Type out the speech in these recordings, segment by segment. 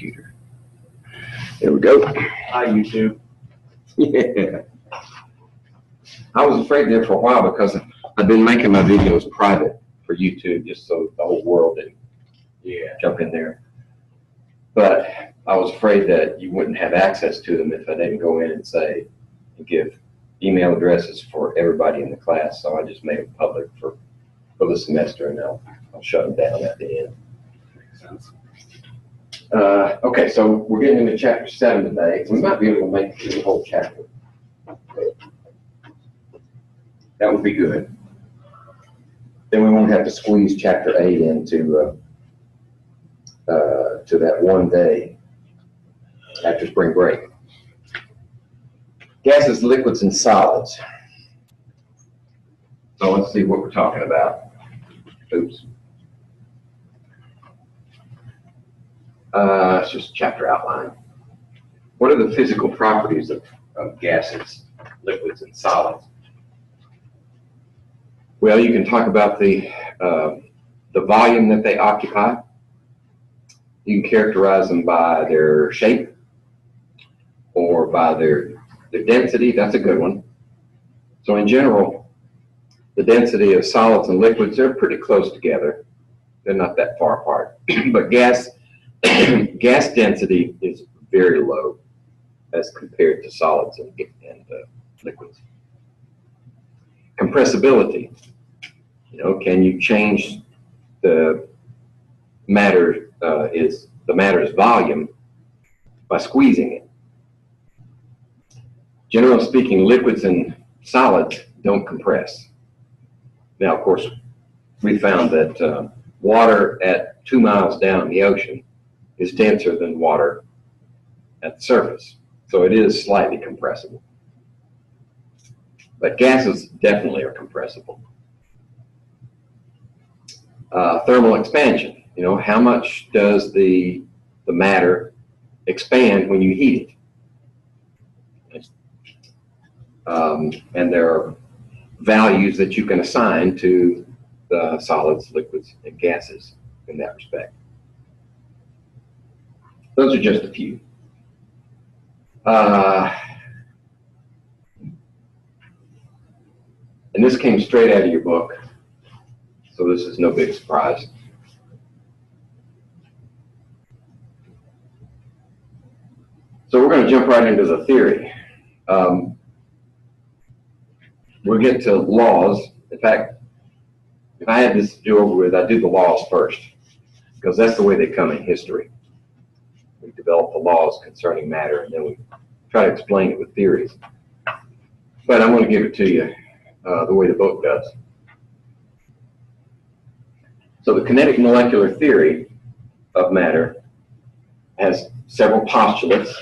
computer. There we go. Hi, YouTube. Yeah. I was afraid there for a while because I've been making my videos private for YouTube just so the whole world didn't jump in there. But I was afraid that you wouldn't have access to them if I didn't go in and say, and give email addresses for everybody in the class. So I just made them public for the semester, and I'll shut them down at the end. Makes sense. Okay, so we're getting into chapter 7 today. We might be able to make it through the whole chapter. That would be good. Then we won't have to squeeze chapter 8 into to that one day after spring break. Gases, liquids, and solids. So let's see what we're talking about. Oops. It's just a chapter outline. What are the physical properties of gases, liquids, and solids? Well, you can talk about the volume that they occupy. You can characterize them by their shape or by their density. That's a good one. So in general, the density of solids and liquids, they're pretty close together. They're not that far apart. But gas density is very low as compared to solids and liquids. Compressibility. Can you change the matter's volume by squeezing it? Generally speaking, liquids and solids don't compress. Now, of course, we found that water at 2 miles down the ocean is denser than water at the surface, so it is slightly compressible. But gases definitely are compressible. Thermal expansion. How much does the matter expand when you heat it? And there are values that you can assign to the solids, liquids, and gases in that respect. Those are just a few. And this came straight out of your book, so this is no big surprise. So we're going to jump right into the theory. We'll get to laws. In fact, if I had this to do over with, I'd do the laws first, because that's the way they come in history. We develop the laws concerning matter, and then we try to explain it with theories. But I'm going to give it to you the way the book does. So the kinetic molecular theory of matter has several postulates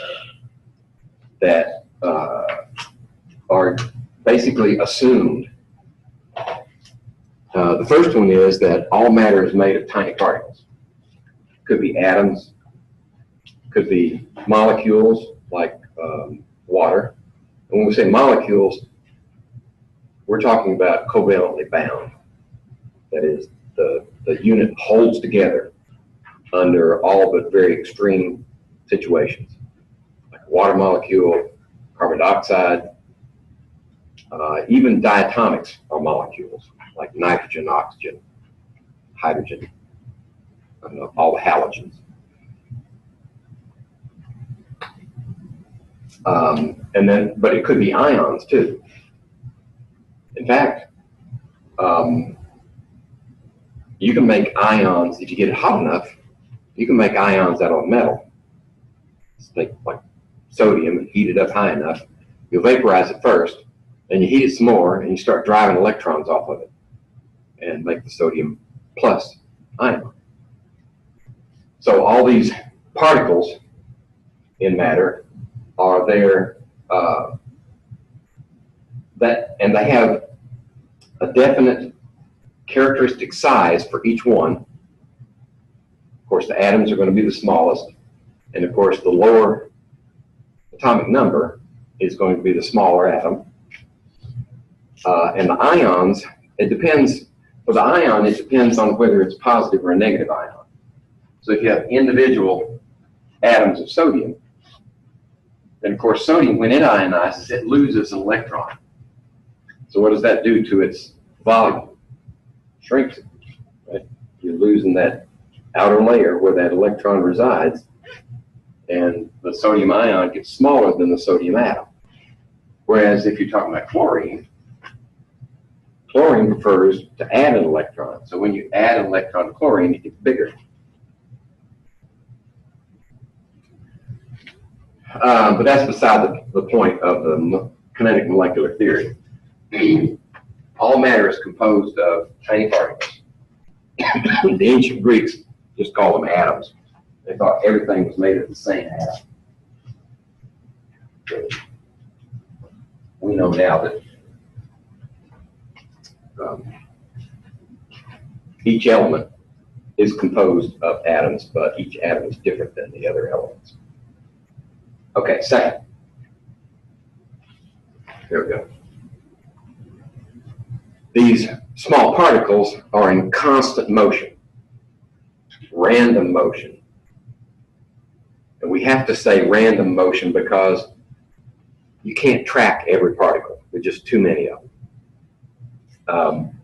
that are basically assumed. The first one is that all matter is made of tiny particles. Could be atoms, could be molecules like water. And when we say molecules, we're talking about covalently bound. That is, the unit holds together under all but very extreme situations, like a water molecule, carbon dioxide, even diatomics are molecules, like nitrogen, oxygen, hydrogen, all the halogens. But it could be ions too. In fact, you can make ions, if you get it hot enough, you can make ions out of metal. Just take like sodium and heat it up high enough. You'll vaporize it first, then you heat it some more, and you start driving electrons off of it and make the sodium plus ion. So all these particles in matter are there, and they have a definite characteristic size for each one. Of course, the atoms are going to be the smallest, and of course, the lower atomic number is going to be the smaller atom. And the ions, it depends. For the ion, it depends on whether it's positive or a negative ion. So if you have individual atoms of sodium, then of course sodium, when it ionizes, it loses an electron. So what does that do to its volume? Shrinks it, right? You're losing that outer layer where that electron resides, and the sodium ion gets smaller than the sodium atom. Whereas if you're talking about chlorine, chlorine prefers to add an electron. So when you add an electron to chlorine, it gets bigger. But that's beside the point of the kinetic molecular theory. All matter is composed of tiny particles. The ancient Greeks just called them atoms. They thought everything was made of the same atom. We know now that each element is composed of atoms, but each atom is different than the other elements. Okay, second. There we go. These small particles are in constant motion, random motion. And we have to say random motion because you can't track every particle. There's just too many of them.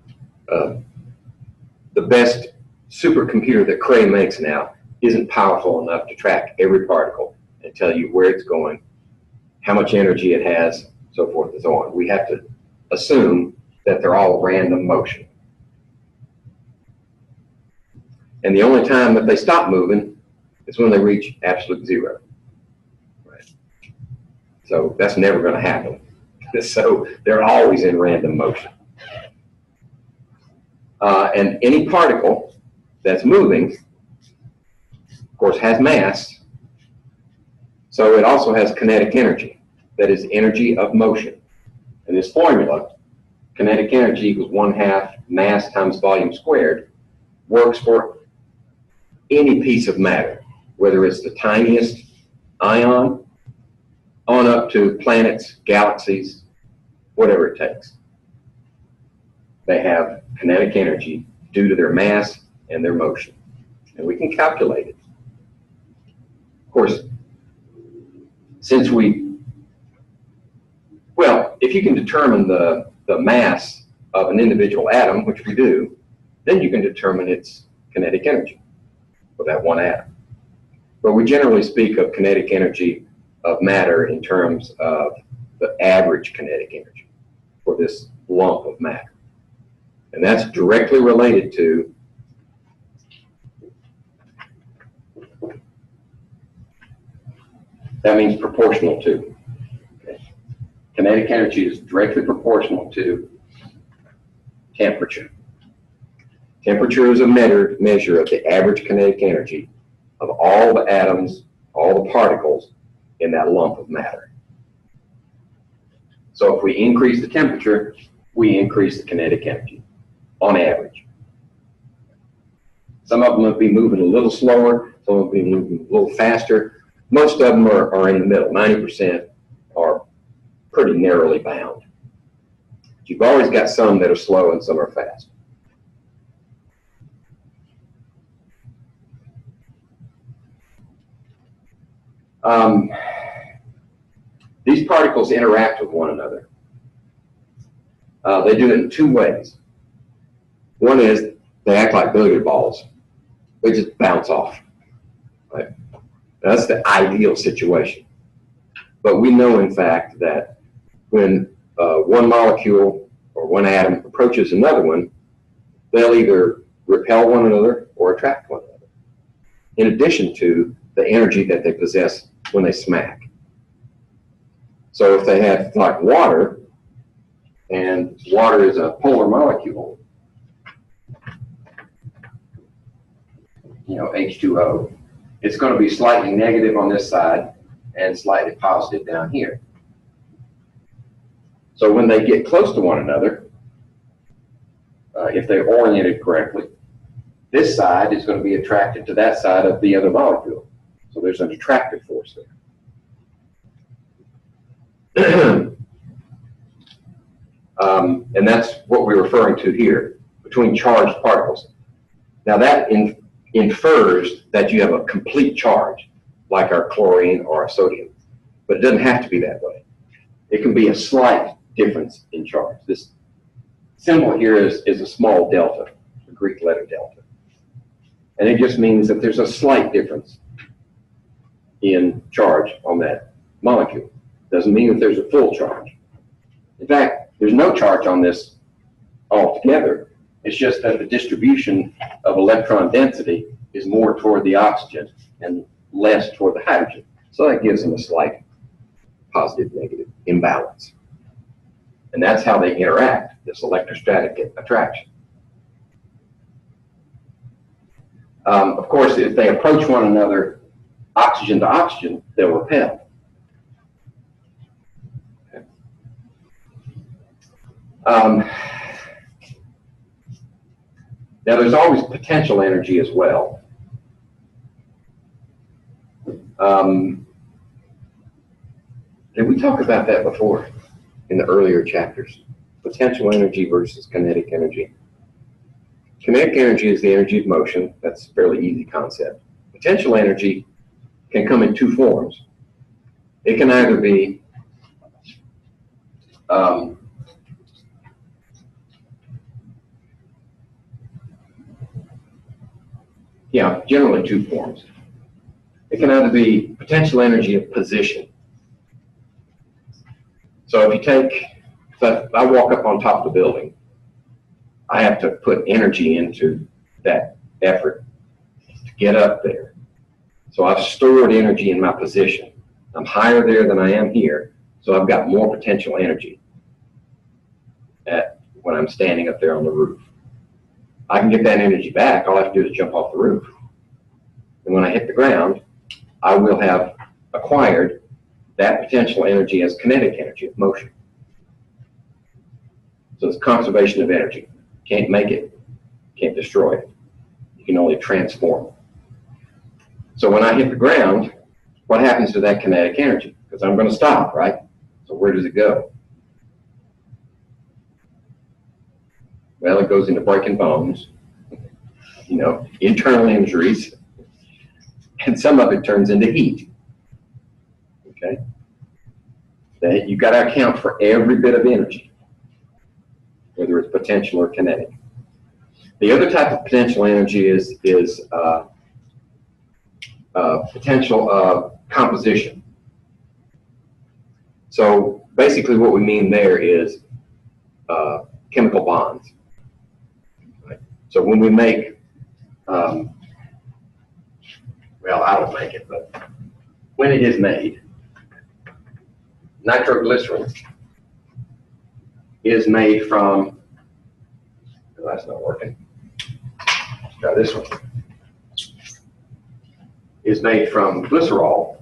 The best supercomputer that Cray makes now isn't powerful enough to track every particle and tell you where it's going, how much energy it has, so forth and so on. We have to assume that they're all random motion. And the only time that they stop moving is when they reach absolute zero. Right? So that's never going to happen. So they're always in random motion. And any particle that's moving, of course, has mass. So it also has kinetic energy. That is energy of motion. And this formula, kinetic energy equals 1/2 mass times volume squared, works for any piece of matter, whether it's the tiniest ion on up to planets, galaxies, whatever it takes. They have kinetic energy due to their mass and their motion. And we can calculate it. Of course, since if you can determine the mass of an individual atom, which we do, then you can determine its kinetic energy for that one atom. But we generally speak of kinetic energy of matter in terms of the average kinetic energy for this lump of matter. And that's directly related to that means proportional to. Okay. Kinetic energy is directly proportional to temperature. Temperature is a measure of the average kinetic energy of all the atoms, all the particles in that lump of matter. So if we increase the temperature, we increase the kinetic energy on average. Some of them will be moving a little slower, some will be moving a little faster. Most of them are in the middle. 90% are pretty narrowly bound. You've always got some that are slow and some are fast. These particles interact with one another. They do it in two ways. One is they act like billiard balls. They just bounce off. Right? That's the ideal situation. But we know, in fact, that when one molecule or one atom approaches another one, they'll either repel one another or attract one another, in addition to the energy that they possess when they smack. So if they have, like, water, and water is a polar molecule, you know, H2O, it's going to be slightly negative on this side and slightly positive down here. So when they get close to one another, if they're oriented correctly, this side is going to be attracted to that side of the other molecule. So there's an attractive force there. And that's what we're referring to here, between charged particles. Now that infers that you have a complete charge. like our chlorine or our sodium. But it doesn't have to be that way. It can be a slight difference in charge. This symbol here is a small delta, the Greek letter delta. And it just means that there's a slight difference in charge on that molecule. Doesn't mean that there's a full charge. In fact, there's no charge on this altogether. It's just that the distribution of electron density is more toward the oxygen and less toward the hydrogen. So that gives them a slight positive-negative imbalance. And that's how they interact, this electrostatic attraction. Of course, if they approach one another, oxygen to oxygen, they'll repel. Okay. Now, there's always potential energy as well. Did we talk about that before in the earlier chapters? Potential energy versus kinetic energy. Kinetic energy is the energy of motion. That's a fairly easy concept. Potential energy can come in two forms. It can either be generally two forms. It can either be potential energy of position. So if I walk up on top of the building, I have to put energy into that effort to get up there. So I've stored energy in my position. I'm higher there than I am here, so I've got more potential energy when I'm standing up there on the roof. I can get that energy back. All I have to do is jump off the roof. And when I hit the ground, I will have acquired that potential energy as kinetic energy of motion. So it's conservation of energy. Can't make it, can't destroy it. You can only transform it. So when I hit the ground, what happens to that kinetic energy? Because I'm going to stop, right? So where does it go? Well, it goes into breaking bones, internal injuries, and some of it turns into heat. Okay? You've got to account for every bit of energy, whether it's potential or kinetic. The other type of potential energy is potential composition. So basically what we mean there is chemical bonds. Right? So when we make, well, I don't make it, but when it is made, nitroglycerin is made from, oh, that's not working. Let's try this one. Is made from glycerol.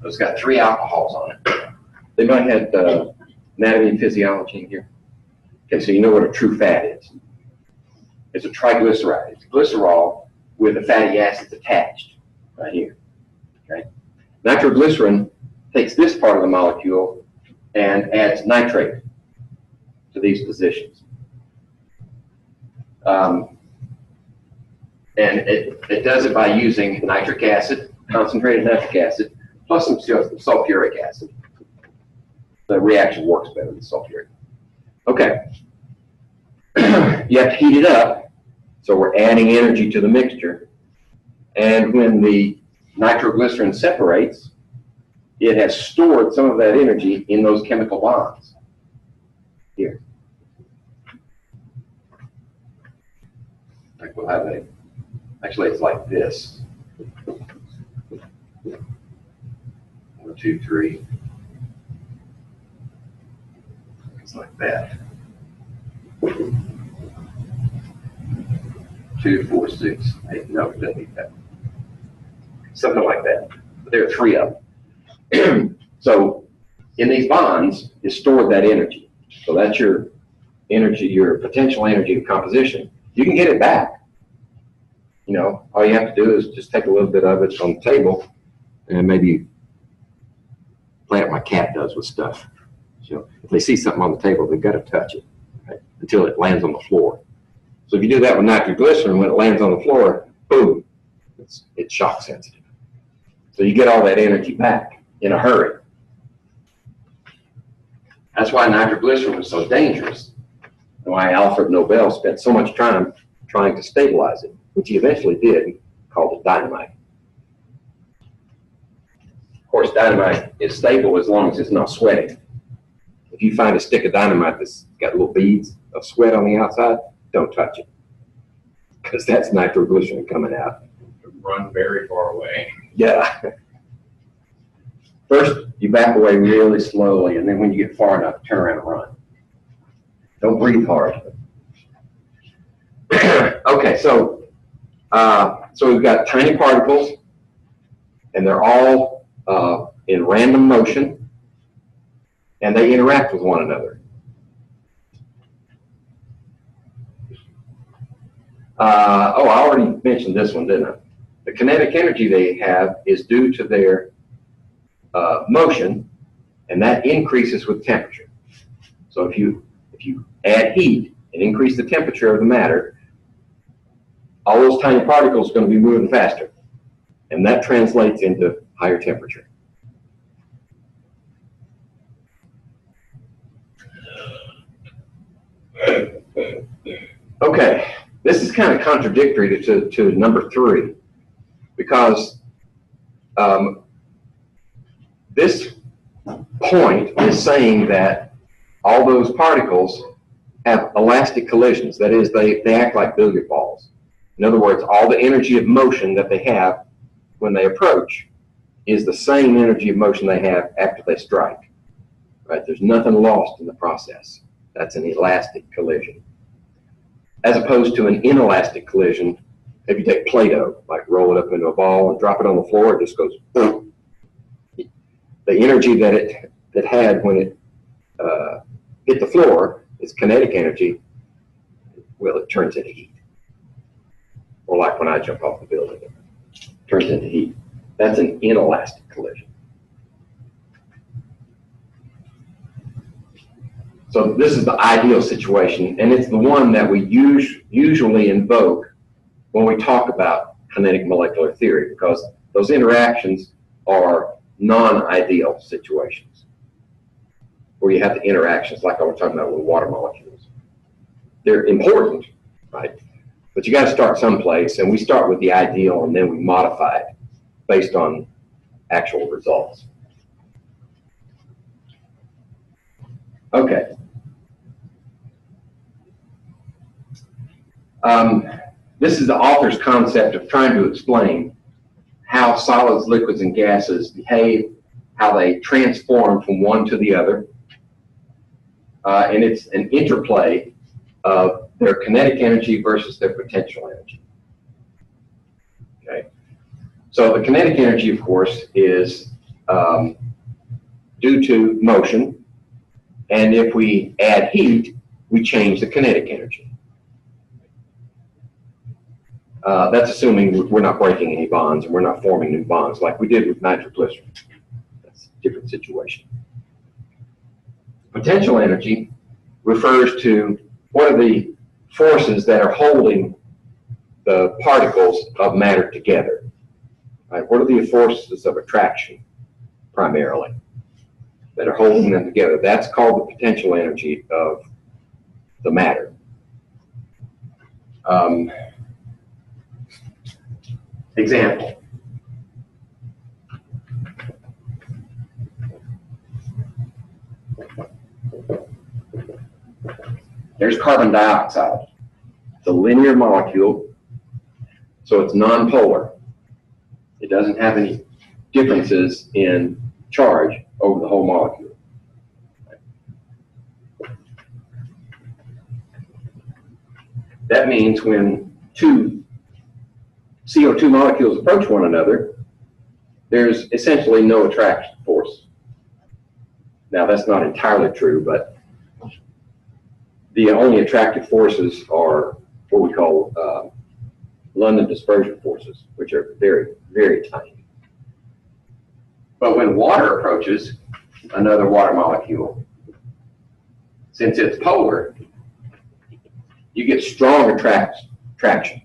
It's got 3 alcohols on it. They might have anatomy and physiology in here. Okay, so you know what a true fat is. It's a triglyceride. It's glycerol with the fatty acids attached right here. Okay. Nitroglycerin takes this part of the molecule and adds nitrate to these positions. And it does it by using nitric acid, concentrated nitric acid, plus some sulfuric acid. The reaction works better with sulfuric. Okay. You have to heat it up, so we're adding energy to the mixture. And when the nitroglycerin separates, it has stored some of that energy in those chemical bonds here. Like we'll have a, actually it's like this. 1, 2, 3. It's like that. 2, 4, 6, 8. No, it doesn't need that. Something like that. But there are 3 of them. So in these bonds is stored that energy. So that's your energy, your potential energy of composition. You can get it back. All you have to do is just take a little bit of it on the table and maybe play like my cat does with stuff. So if they see something on the table, they've got to touch it, right, until it lands on the floor. So if you do that with nitroglycerin, when it lands on the floor, boom, it's shock sensitive. So you get all that energy back in a hurry. That's why nitroglycerin was so dangerous, and why Alfred Nobel spent so much time trying to stabilize it, which he eventually did, and called it dynamite. Of course, dynamite is stable as long as it's not sweating. If you find a stick of dynamite that's got little beads of sweat on the outside, don't touch it, because that's nitroglycerin coming out. Run very far away. Yeah. First, you back away really slowly, and then when you get far enough, turn around and run. Don't breathe hard. Okay, so we've got tiny particles, and they're all in random motion, and they interact with one another. I already mentioned this one, didn't I? The kinetic energy they have is due to their motion, and that increases with temperature. So if you add heat and increase the temperature of the matter, all those tiny particles are going to be moving faster, and that translates into higher temperature. Okay, this is kind of contradictory to number 3, because this point is saying that all those particles have elastic collisions. That is, they act like billiard balls. In other words, all the energy of motion that they have when they approach is the same energy of motion they have after they strike. Right? There's nothing lost in the process. That's an elastic collision. As opposed to an inelastic collision, if you take Play-Doh, like roll it up into a ball and drop it on the floor, it just goes boom. The energy that it had when it hit the floor, its kinetic energy, well, it turns into heat. Or like when I jump off the building, it turns into heat. That's an inelastic collision. So this is the ideal situation, and it's the one that we usually invoke when we talk about kinetic molecular theory, because those interactions are non-ideal situations where you have the interactions like I was talking about with water molecules. They're important, right? But you got to start someplace, and we start with the ideal, and then we modify it based on actual results. Okay. This is the author's concept of trying to explain how solids, liquids, and gases behave, how they transform from one to the other. And it's an interplay of their kinetic energy versus their potential energy. Okay. So the kinetic energy, of course, is due to motion. And if we add heat, we change the kinetic energy. That's assuming we're not breaking any bonds and we're not forming new bonds like we did with nitroglycerin. That's a different situation. Potential energy refers to what are the forces that are holding the particles of matter together. Right? What are the forces of attraction, primarily, that are holding them together? That's called the potential energy of the matter. Example. There's carbon dioxide. It's a linear molecule, so it's nonpolar. It doesn't have any differences in charge over the whole molecule. That means when two CO2 molecules approach one another, there's essentially no attraction force. Now, that's not entirely true, but the only attractive forces are what we call London dispersion forces, which are very, very tiny. But when water approaches, another water molecule. Since it's polar, you get stronger traction,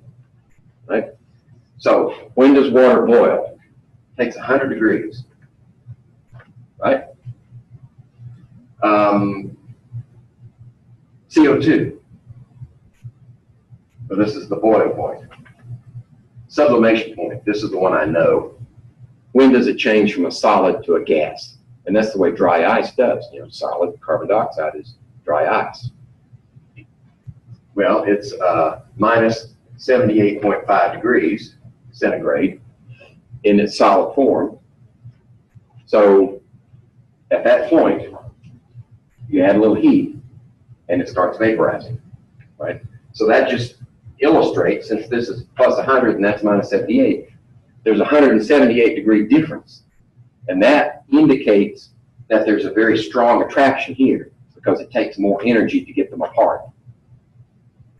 right? So when does water boil? It takes 100 degrees, right? CO2. So this is the boiling point. Sublimation point, this is the one I know. When does it change from a solid to a gas? And that's the way dry ice does. You know, solid carbon dioxide is dry ice. Well, it's minus 78.5 degrees centigrade in its solid form. So at that point, you add a little heat and it starts vaporizing, right? So that just illustrates, since this is plus 100 and that's minus 78, there's a 178 degree difference. And that indicates that there's a very strong attraction here because it takes more energy to get them apart.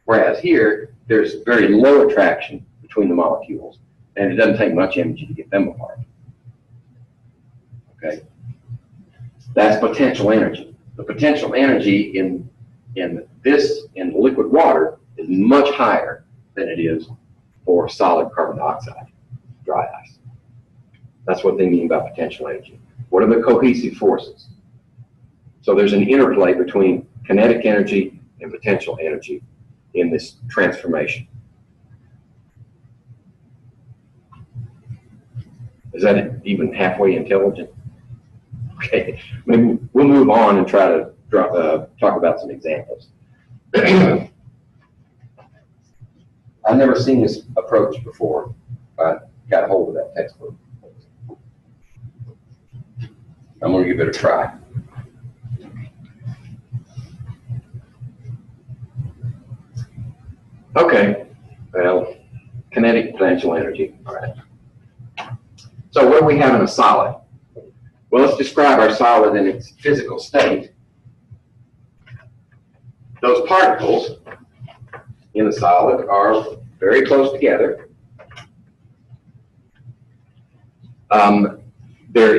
Whereas here, there's very low attraction between the molecules and it doesn't take much energy to get them apart. Okay? That's potential energy. The potential energy in liquid water is much higher than it is for solid carbon dioxide, dry ice. That's what they mean by potential energy. What are the cohesive forces? So there's an interplay between kinetic energy and potential energy in this transformation. Is that even halfway intelligent? Okay, maybe we'll move on and try to talk about some examples. I've never seen this approach before. I got a hold of that textbook. I'm going to give it a try. Okay, well, kinetic potential energy. All right. So what do we have in a solid? Well, let's describe our solid in its physical state. Those particles in the solid are very close together. They're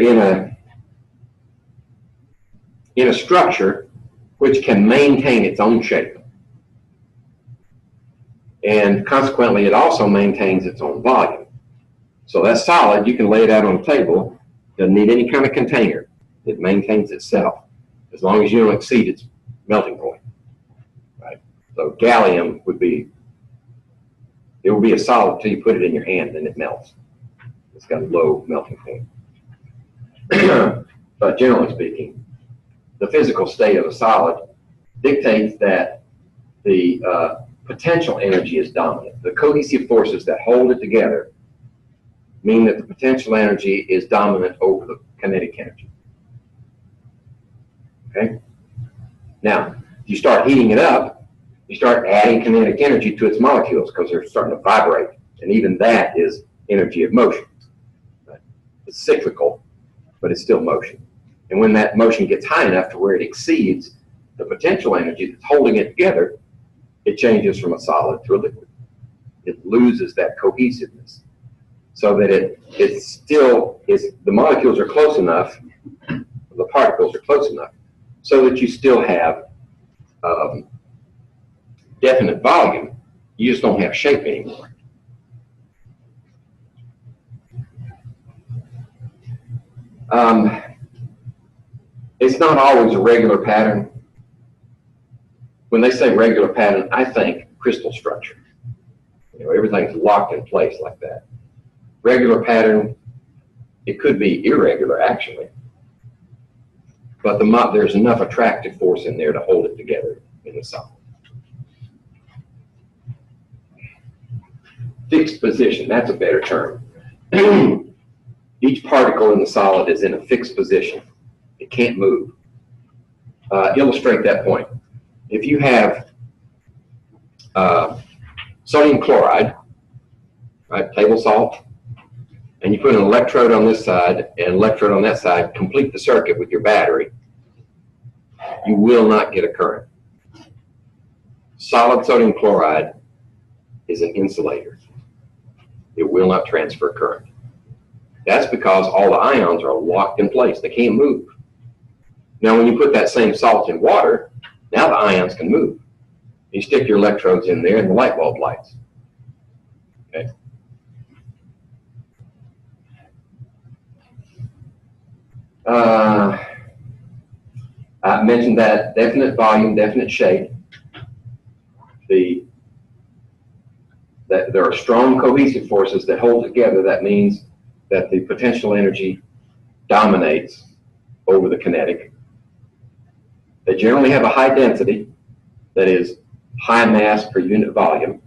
in a structure which can maintain its own shape. And consequently, it also maintains its own volume. So that solid, you can lay it out on a table, doesn't need any kind of container. It maintains itself as long as you don't exceed its melting point. Right? So gallium would be, it will be a solid until you put it in your hand and it melts. It's got a low melting point. But generally speaking, the physical state of a solid dictates that the potential energy is dominant. The cohesive forces that hold it together mean that the potential energy is dominant over the kinetic energy. Okay? Now, if you start heating it up, you start adding kinetic energy to its molecules because they're starting to vibrate. And even that is energy of motion. Right? It's cyclical, but it's still motion. And when that motion gets high enough to where it exceeds the potential energy that's holding it together, it changes from a solid to a liquid. It loses that cohesiveness. So that it still is, the molecules are close enough, the particles are close enough, so that you still have definite volume. You just don't have shape anymore. It's not always a regular pattern. When they say regular pattern, I think crystal structure. You know, everything's locked in place like that. Regular pattern, it could be irregular actually, but there's enough attractive force in there to hold it together in the solid. Fixed position, that's a better term. Each particle in the solid is in a fixed position. It can't move. Illustrate that point. If you have sodium chloride, right, table salt, and you put an electrode on this side and an electrode on that side, complete the circuit with your battery, you will not get a current. Solid sodium chloride is an insulator. It will not transfer current. That's because all the ions are locked in place. They can't move. Now, when you put that same salt in water, now the ions can move. You stick your electrodes in there and the light bulb lights. Okay. I mentioned that definite volume, definite shape. That there are strong cohesive forces that hold together. That means that the potential energy dominates over the kinetic. They generally have a high density, that is high mass per unit volume.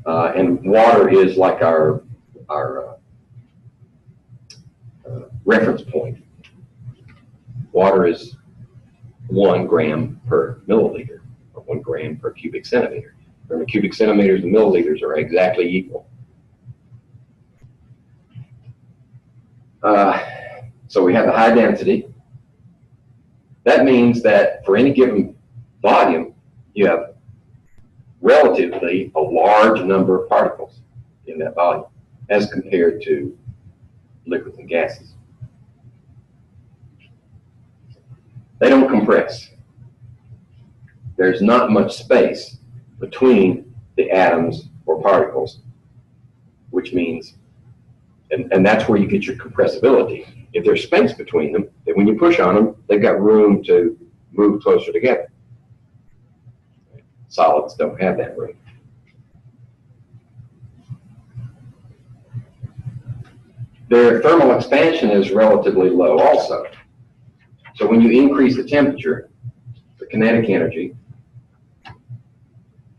And water is like our reference point. Water is 1 gram per milliliter, or 1 gram per cubic centimeter. Remember, cubic centimeters and milliliters are exactly equal. So we have the high density. That means that for any given volume, you have relatively a large number of particles in that volume as compared to liquids and gases. They don't compress. There's not much space between the atoms or particles, which means, and that's where you get your compressibility. If there's space between them, then when you push on them, they've got room to move closer together. Solids don't have that room. Their thermal expansion is relatively low also. So when you increase the temperature, the kinetic energy,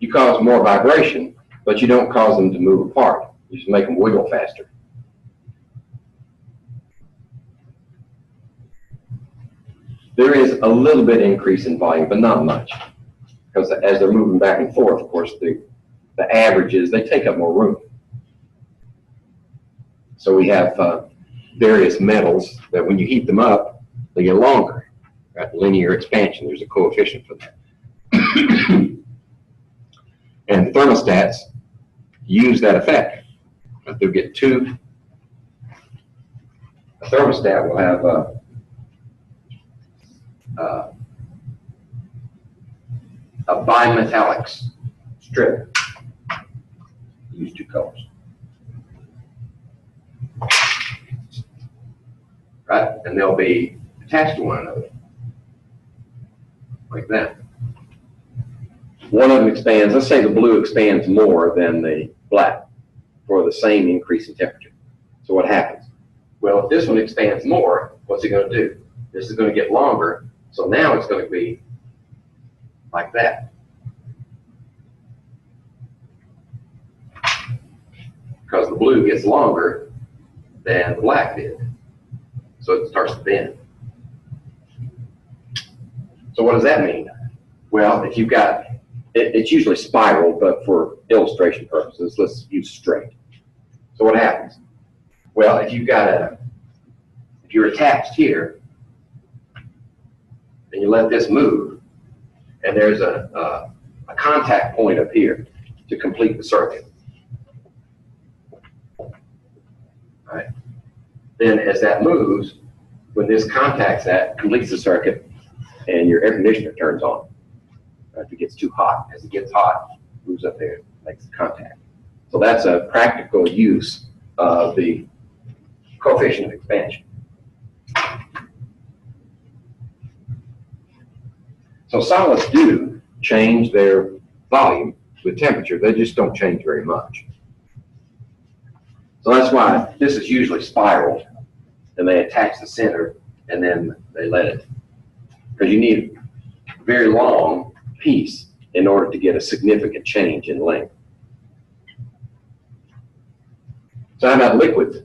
you cause more vibration, but you don't cause them to move apart. You just make them wiggle faster. There is a little bit increase in volume, but not much. Because as they're moving back and forth, of course, the averages, they take up more room. So we have various metals that when you heat them up, they get longer. Right? Linear expansion, there's a coefficient for that. And thermostats use that effect. They'll get two. A thermostat will have a bimetallic strip. Use 2 colors. Right? And they'll be attached to one another. Like that. One of them expands, let's say the blue expands more than the black for the same increase in temperature. So what happens? Well, if this one expands more, what's it going to do? This is going to get longer, so now it's going to be like that. Because the blue gets longer than the black did. So it starts to bend. So what does that mean? Well, if you've got, it's usually spiral, but for illustration purposes, let's use straight. So what happens? Well, if you've got if you're attached here, and you let this move, and there's a contact point up here to complete the circuit. Right? Then as that moves, when this contacts that, completes the circuit, and your air conditioner turns on. If it gets too hot, as it gets hot, it moves up there, makes contact. So that's a practical use of the coefficient of expansion. So solids do change their volume with temperature. They just don't change very much. So that's why this is usually spiraled, and they attach the center, and then they let it. Because you need a very long piece in order to get a significant change in length. So how about liquids?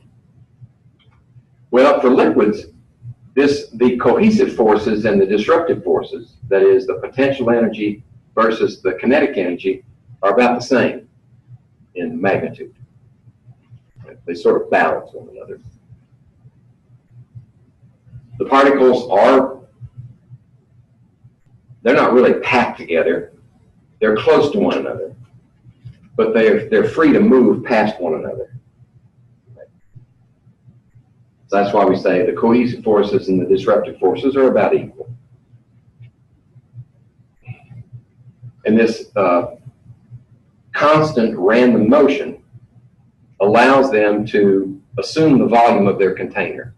Well, for liquids, the cohesive forces and the disruptive forces, that is the potential energy versus the kinetic energy, are about the same in magnitude. They sort of balance one another. The particles they're not really packed together. They're close to one another, but they're free to move past one another. So that's why we say the cohesive forces and the disruptive forces are about equal. And this constant random motion allows them to assume the volume of their container.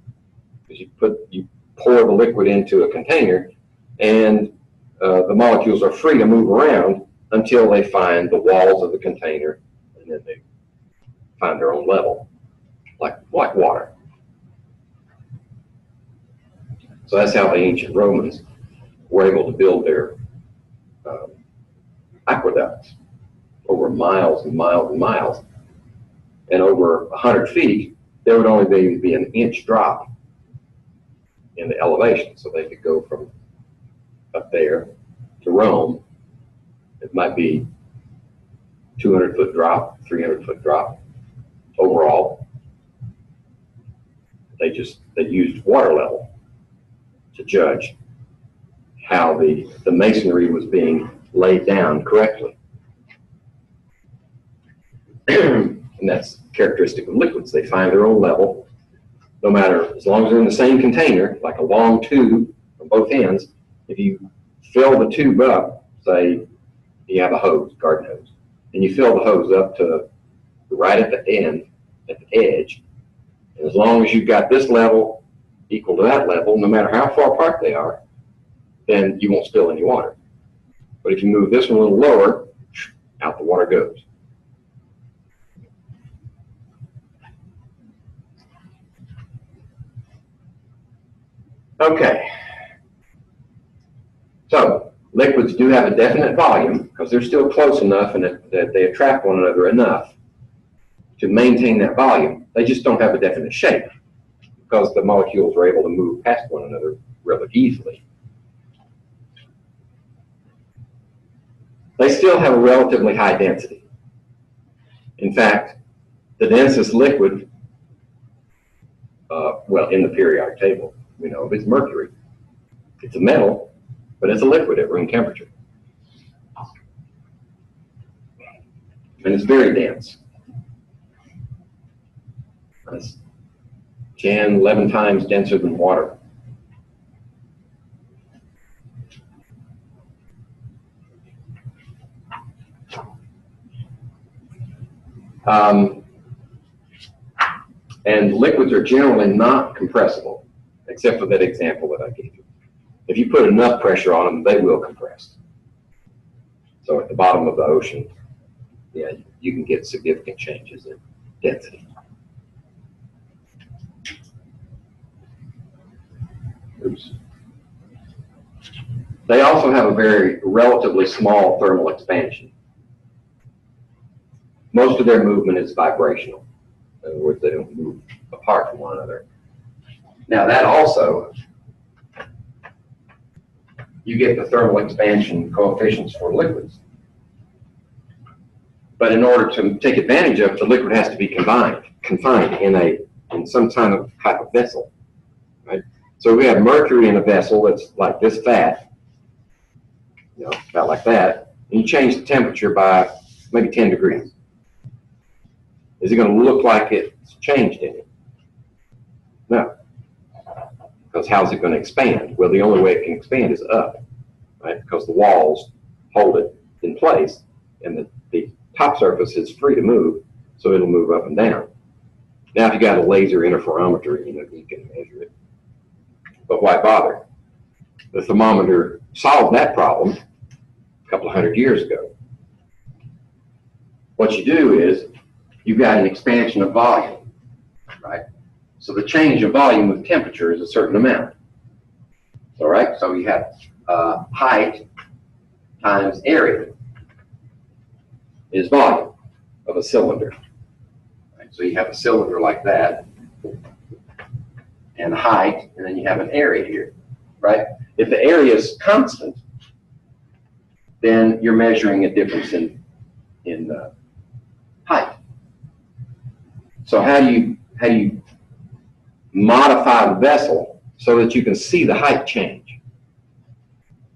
Because you pour the liquid into a container, and the molecules are free to move around until they find the walls of the container, and then they find their own level, like water. So that's how the ancient Romans were able to build their aqueducts over miles and miles and miles. And over 100 feet, there would only be an inch drop in the elevation. So they could go from up there to Rome. It might be 200-foot drop, 300-foot drop overall. They used water level to judge how the masonry was being laid down correctly. And that's characteristic of liquids. They find their own level, no matter, as long as they're in the same container, like a long tube on both ends. If you fill the tube up, say you have a hose, garden hose, and you fill the hose up to right at the end, at the edge, and as long as you've got this level equal to that level, no matter how far apart they are, then you won't spill any water. But if you move this one a little lower, out the water goes. Okay. So liquids do have a definite volume because they're still close enough and that they attract one another enough to maintain that volume. They just don't have a definite shape because the molecules are able to move past one another really easily. They still have a relatively high density. In fact, the densest liquid, well, in the periodic table, we know of, is mercury. It's a metal, but it's a liquid at room temperature. And it's very dense. It's 10, 11 times denser than water. And liquids are generally not compressible, except for that example that I gave you. If you put enough pressure on them, they will compress. So at the bottom of the ocean, yeah, you can get significant changes in density. Oops. They also have a very relatively small thermal expansion. Most of their movement is vibrational. In other words, they don't move apart from one another. Now that also, you get the thermal expansion coefficients for liquids. But in order to take advantage of it, the liquid has to be confined in some kind of type of vessel. Right? So we have mercury in a vessel that's like this fat, you know, about like that, and you change the temperature by maybe 10 degrees. Is it going to look like it's changed any? No. Because how's it going to expand? Well, the only way it can expand is up, right? Because the walls hold it in place, and the top surface is free to move, so it'll move up and down. Now, if you got a laser interferometer, you know, you can measure it. But why bother? The thermometer solved that problem a couple of hundred years ago. What you do is, you've got an expansion of volume, right? So the change of volume with temperature is a certain amount. All right, so you have height times area is volume of a cylinder. Right? So you have a cylinder like that, and height, and then you have an area here, right? If the area is constant, then you're measuring a difference in height. So how do you modify the vessel so that you can see the height change?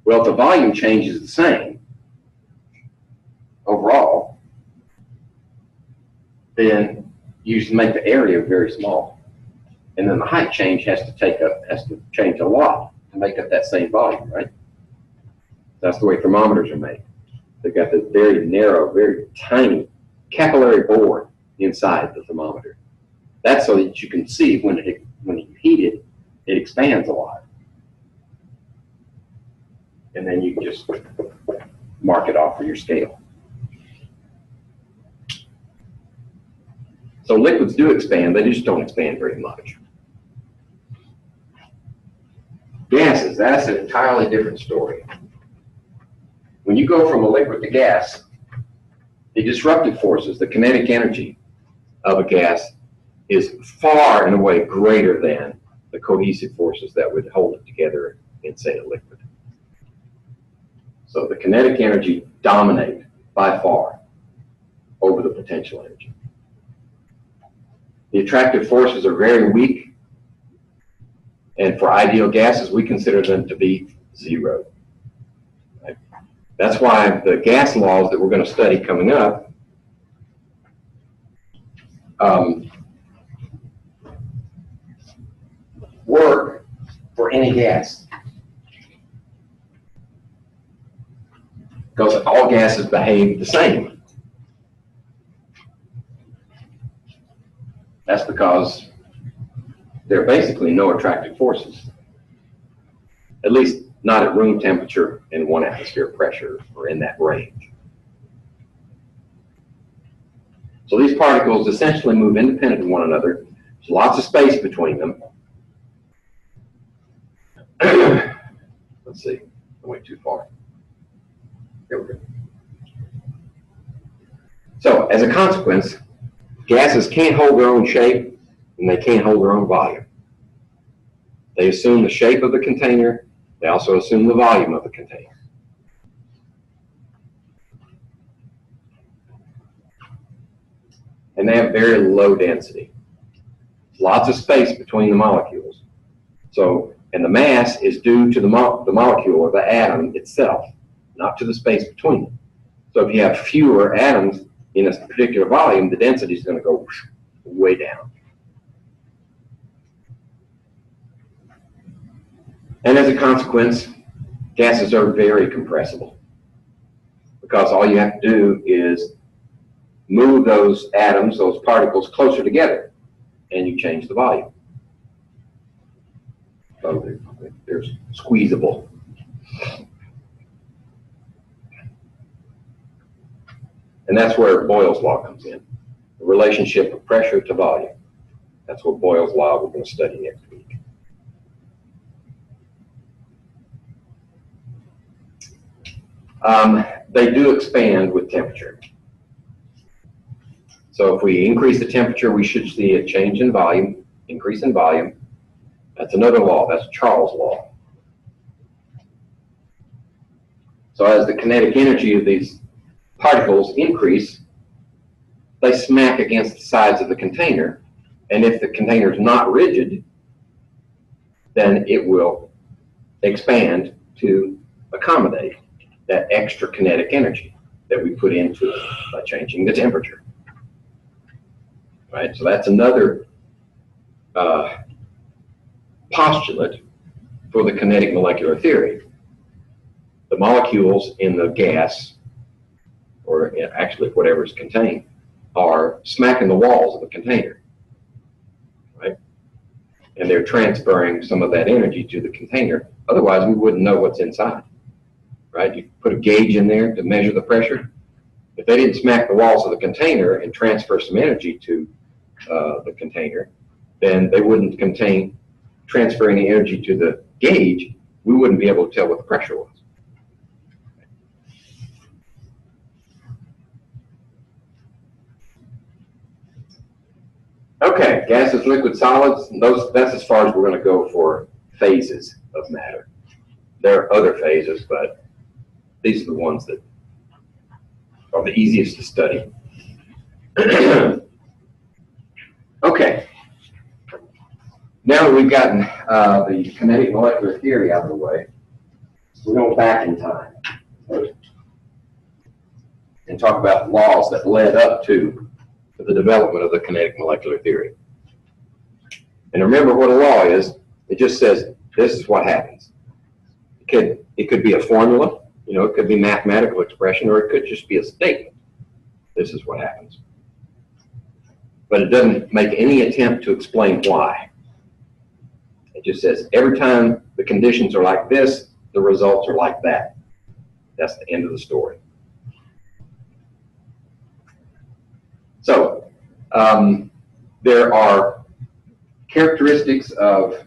Well, if the volume change is the same overall, then you just make the area very small. And then the height change has to change a lot to make up that same volume, right? That's the way thermometers are made. They've got this very narrow, very tiny capillary bore inside the thermometer. That's so that you can see when you heat it, it expands a lot. And then you can just mark it off for your scale. So liquids do expand, they just don't expand very much. Gases, that's an entirely different story. When you go from a liquid to gas, the disruptive forces, the kinetic energy of a gas is far and away greater than the cohesive forces that would hold it together in, say, a liquid. So the kinetic energy dominates by far over the potential energy. The attractive forces are very weak, and for ideal gases, we consider them to be zero. Right? That's why the gas laws that we're going to study coming up work for any gas. Because all gases behave the same. That's because there are basically no attractive forces, at least not at room temperature and 1 atmosphere pressure, or in that range. So these particles essentially move independent of one another. There's lots of space between them. Let's see, I went too far. There we go. So as a consequence, gases can't hold their own shape and they can't hold their own volume. They assume the shape of the container. They also assume the volume of the container. And they have very low density. Lots of space between the molecules. So, and the mass is due to the molecule or the atom itself, not to the space between them. So if you have fewer atoms in a particular volume, the density is going to go way down. And as a consequence, gases are very compressible, because all you have to do is move those atoms, those particles, closer together, and you change the volume. So they're squeezable. And that's where Boyle's Law comes in, the relationship of pressure to volume. That's what Boyle's Law we're going to study next week. They do expand with temperature. So if we increase the temperature, we should see a change in volume, increase in volume. That's another law. That's Charles' law. So as the kinetic energy of these particles increase, they smack against the sides of the container. And if the container is not rigid, then it will expand to accommodate that extra kinetic energy that we put into it by changing the temperature. Right? So that's another postulate for the kinetic molecular theory. The molecules in the gas, or actually whatever is contained, are smacking the walls of the container. Right? And they're transferring some of that energy to the container. Otherwise, we wouldn't know what's inside. Right? You put a gauge in there to measure the pressure. If they didn't smack the walls of the container and transfer some energy to the container, then they wouldn't transfer any energy to the gauge. We wouldn't be able to tell what the pressure was. Okay, gases, liquids, solids, that's as far as we're going to go for phases of matter. There are other phases, but these are the ones that are the easiest to study. Okay, now that we've gotten the kinetic molecular theory out of the way, we're going back in time and talk about the laws that led up to the development of the kinetic molecular theory. And remember what a law is. It just says this is what happens. It could be a formula, you know, it could be mathematical expression, or it could just be a statement. This is what happens. But it doesn't make any attempt to explain why. It just says every time the conditions are like this, the results are like that. That's the end of the story. So there are characteristics of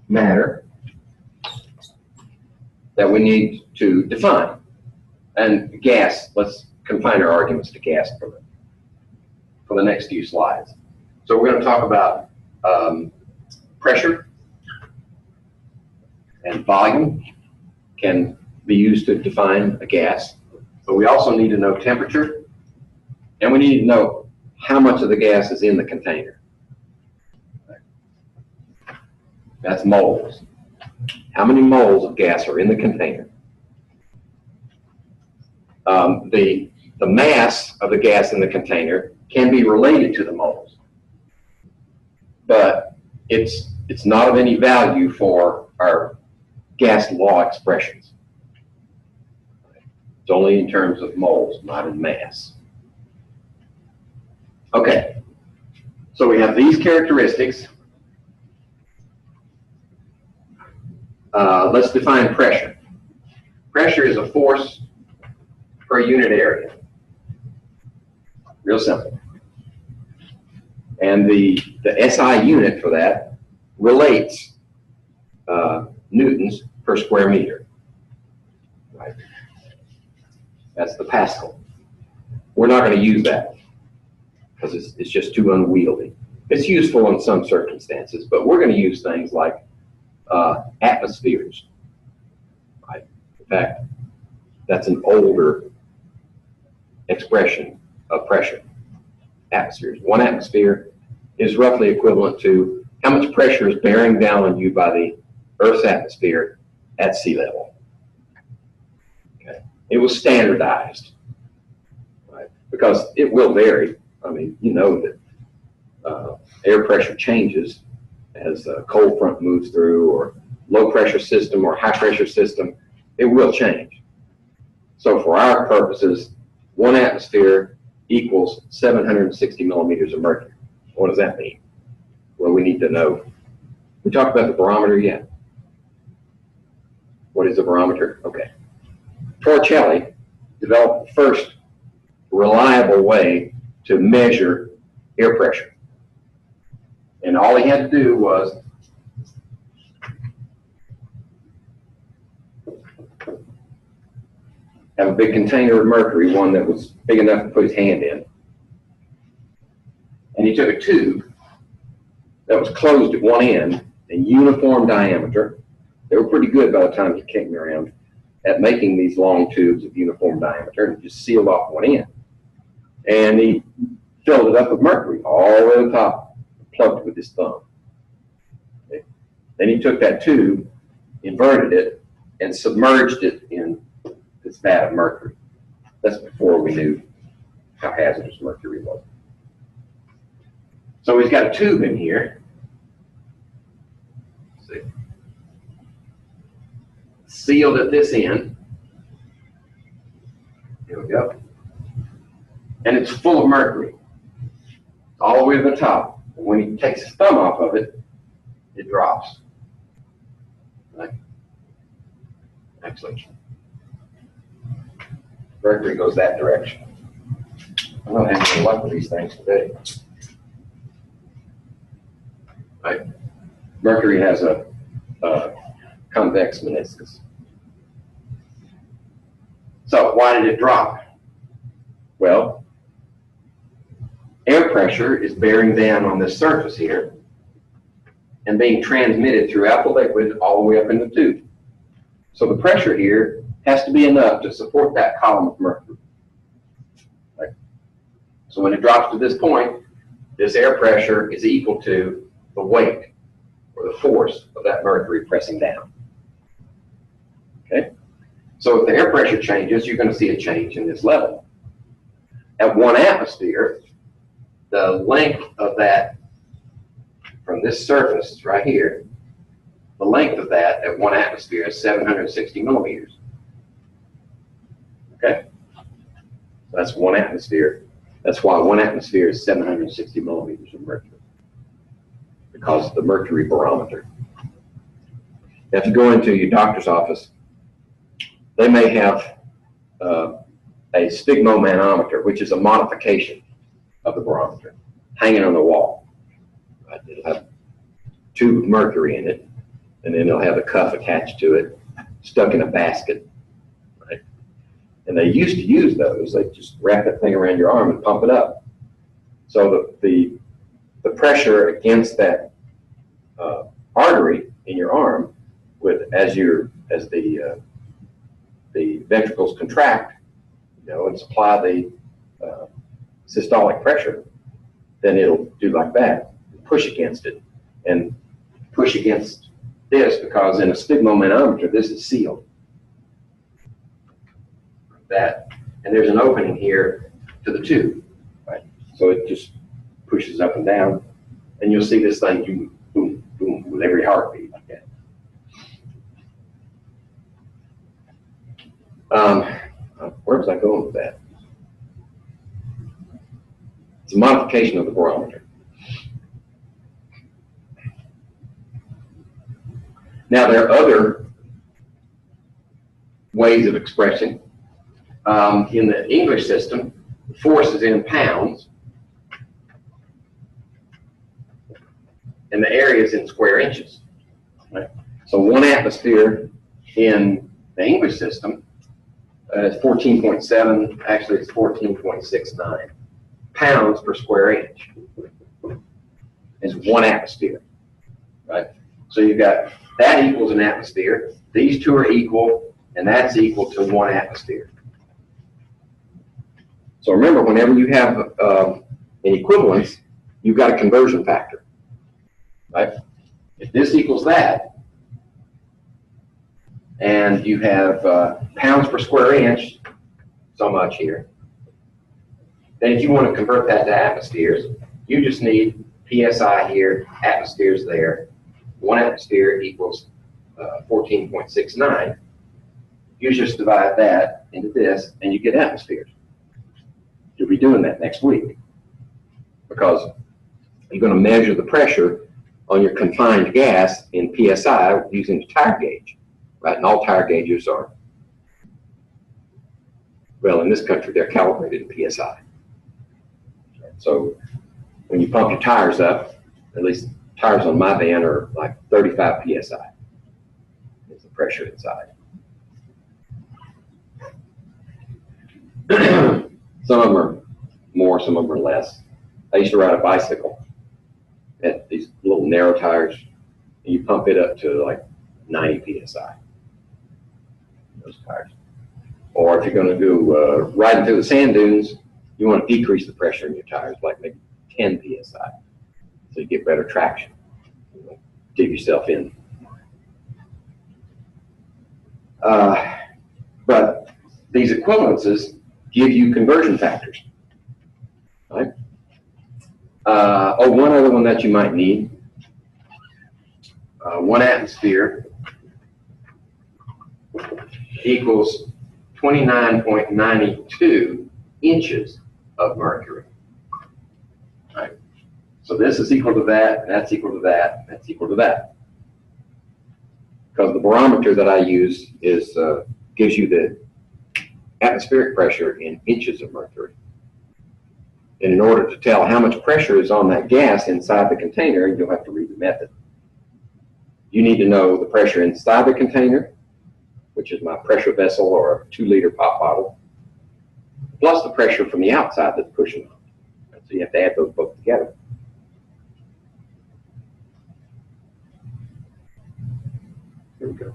matter that we need to define. And gas, let's confine our arguments to gas for the next few slides. So we're going to talk about pressure and volume can be used to define a gas, but we also need to know temperature, and we need to know how much of the gas is in the container. That's moles. How many moles of gas are in the container? The mass of the gas in the container can be related to the moles, but it's not of any value for our gas law expressions. It's only in terms of moles, not in mass. Okay, so we have these characteristics. Let's define pressure. Pressure is a force per unit area. Real simple. And the SI unit for that relates newtons per square meter. Right? That's the Pascal. We're not going to use that because it's just too unwieldy. It's useful in some circumstances, but we're going to use things like atmospheres. Right? In fact, that's an older expression of pressure. Atmospheres. One atmosphere is roughly equivalent to how much pressure is bearing down on you by the Earth's atmosphere at sea level. Okay. It was standardized, right? Because it will vary. I mean, you know that air pressure changes as a cold front moves through, or low pressure system or high pressure system, it will change. So for our purposes, one atmosphere equals 760 millimeters of mercury. What does that mean? Well, we need to know. We talked about the barometer yet? What is a barometer? Okay. Torricelli developed the first reliable way to measure air pressure. And all he had to do was have a big container of mercury, one that was big enough to put his hand in. And he took a tube that was closed at one end and uniform diameter. They were pretty good by the time he came around at making these long tubes of uniform diameter, and just sealed off one end. And he filled it up with mercury all the way to the top, plugged it with his thumb. Okay. Then he took that tube, inverted it, and submerged it in this vat of mercury. That's before we knew how hazardous mercury was. So he's got a tube in here. Let's see. Sealed at this end. Here we go. And it's full of mercury, all the way to the top. And when he takes his thumb off of it, it drops. Right? Actually, mercury goes that direction. I'm not having any luck with these things today. Right? Mercury has a convex meniscus. So why did it drop? Well, air pressure is bearing down on this surface here and being transmitted throughout the liquid all the way up in the tube. So the pressure here has to be enough to support that column of mercury. Right? So when it drops to this point, this air pressure is equal to the weight or the force of that mercury pressing down. Okay? So if the air pressure changes, you're going to see a change in this level. At 1 atmosphere, the length of that from this surface right here, the length of that at 1 atmosphere is 760 millimeters. Okay? That's 1 atmosphere. That's why 1 atmosphere is 760 millimeters of mercury, because of the mercury barometer. Now, if you go into your doctor's office, they may have a sphygmomanometer, which is a modification of the barometer, hanging on the wall. Right? It'll have a tube of mercury in it, and then it'll have a cuff attached to it, stuck in a basket. Right? And they used to use those. They just wrap that thing around your arm and pump it up. So the pressure against that artery in your arm, as the ventricles contract, and supply the systolic pressure, then it'll do like that, push against it, and push against this, because in a sphygmomanometer, this is sealed. Like that. And there's an opening here to the tube, right? So it just pushes up and down, and you'll see this thing do boom, boom, with every heartbeat like that. Where was I going with that? It's a modification of the barometer. Now, there are other ways of expressing. In the English system, the force is in pounds, and the area is in square inches. Right? So 1 atmosphere in the English system is 14.7, actually it's 14.69 pounds per square inch is 1 atmosphere, right? So you've got that equals an atmosphere, these two are equal, and that's equal to 1 atmosphere. So remember, whenever you have an equivalence, you've got a conversion factor, right? If this equals that, and you have pounds per square inch, so much here, then if you want to convert that to atmospheres, you just need PSI here, atmospheres there. 1 atmosphere equals 14.69. You just divide that into this, and you get atmospheres. You'll be doing that next week, because you're going to measure the pressure on your confined gas in PSI using the tire gauge. Right, and all tire gauges are, well, in this country, they're calibrated in PSI. So when you pump your tires up, at least tires on my van are like 35 PSI is the pressure inside. Some of them are more, some of them are less. I used to ride a bicycle at these little narrow tires, and you pump it up to like 90 PSI. Those tires. Or if you're going to go riding through the sand dunes, you want to decrease the pressure in your tires, like maybe 10 PSI, so you get better traction. Dig yourself in. But these equivalences give you conversion factors. Right? One other one that you might need. 1 atmosphere equals 29.92 inches of mercury. Right? So this is equal to that, and that's equal to that, and that's equal to that. Because the barometer that I use is gives you the atmospheric pressure in inches of mercury. And in order to tell how much pressure is on that gas inside the container, you'll have to read the method. You need to know the pressure inside the container, which is my pressure vessel or a 2-liter pop bottle, plus the pressure from the outside that's pushing on. So you have to add those both together. Here we go.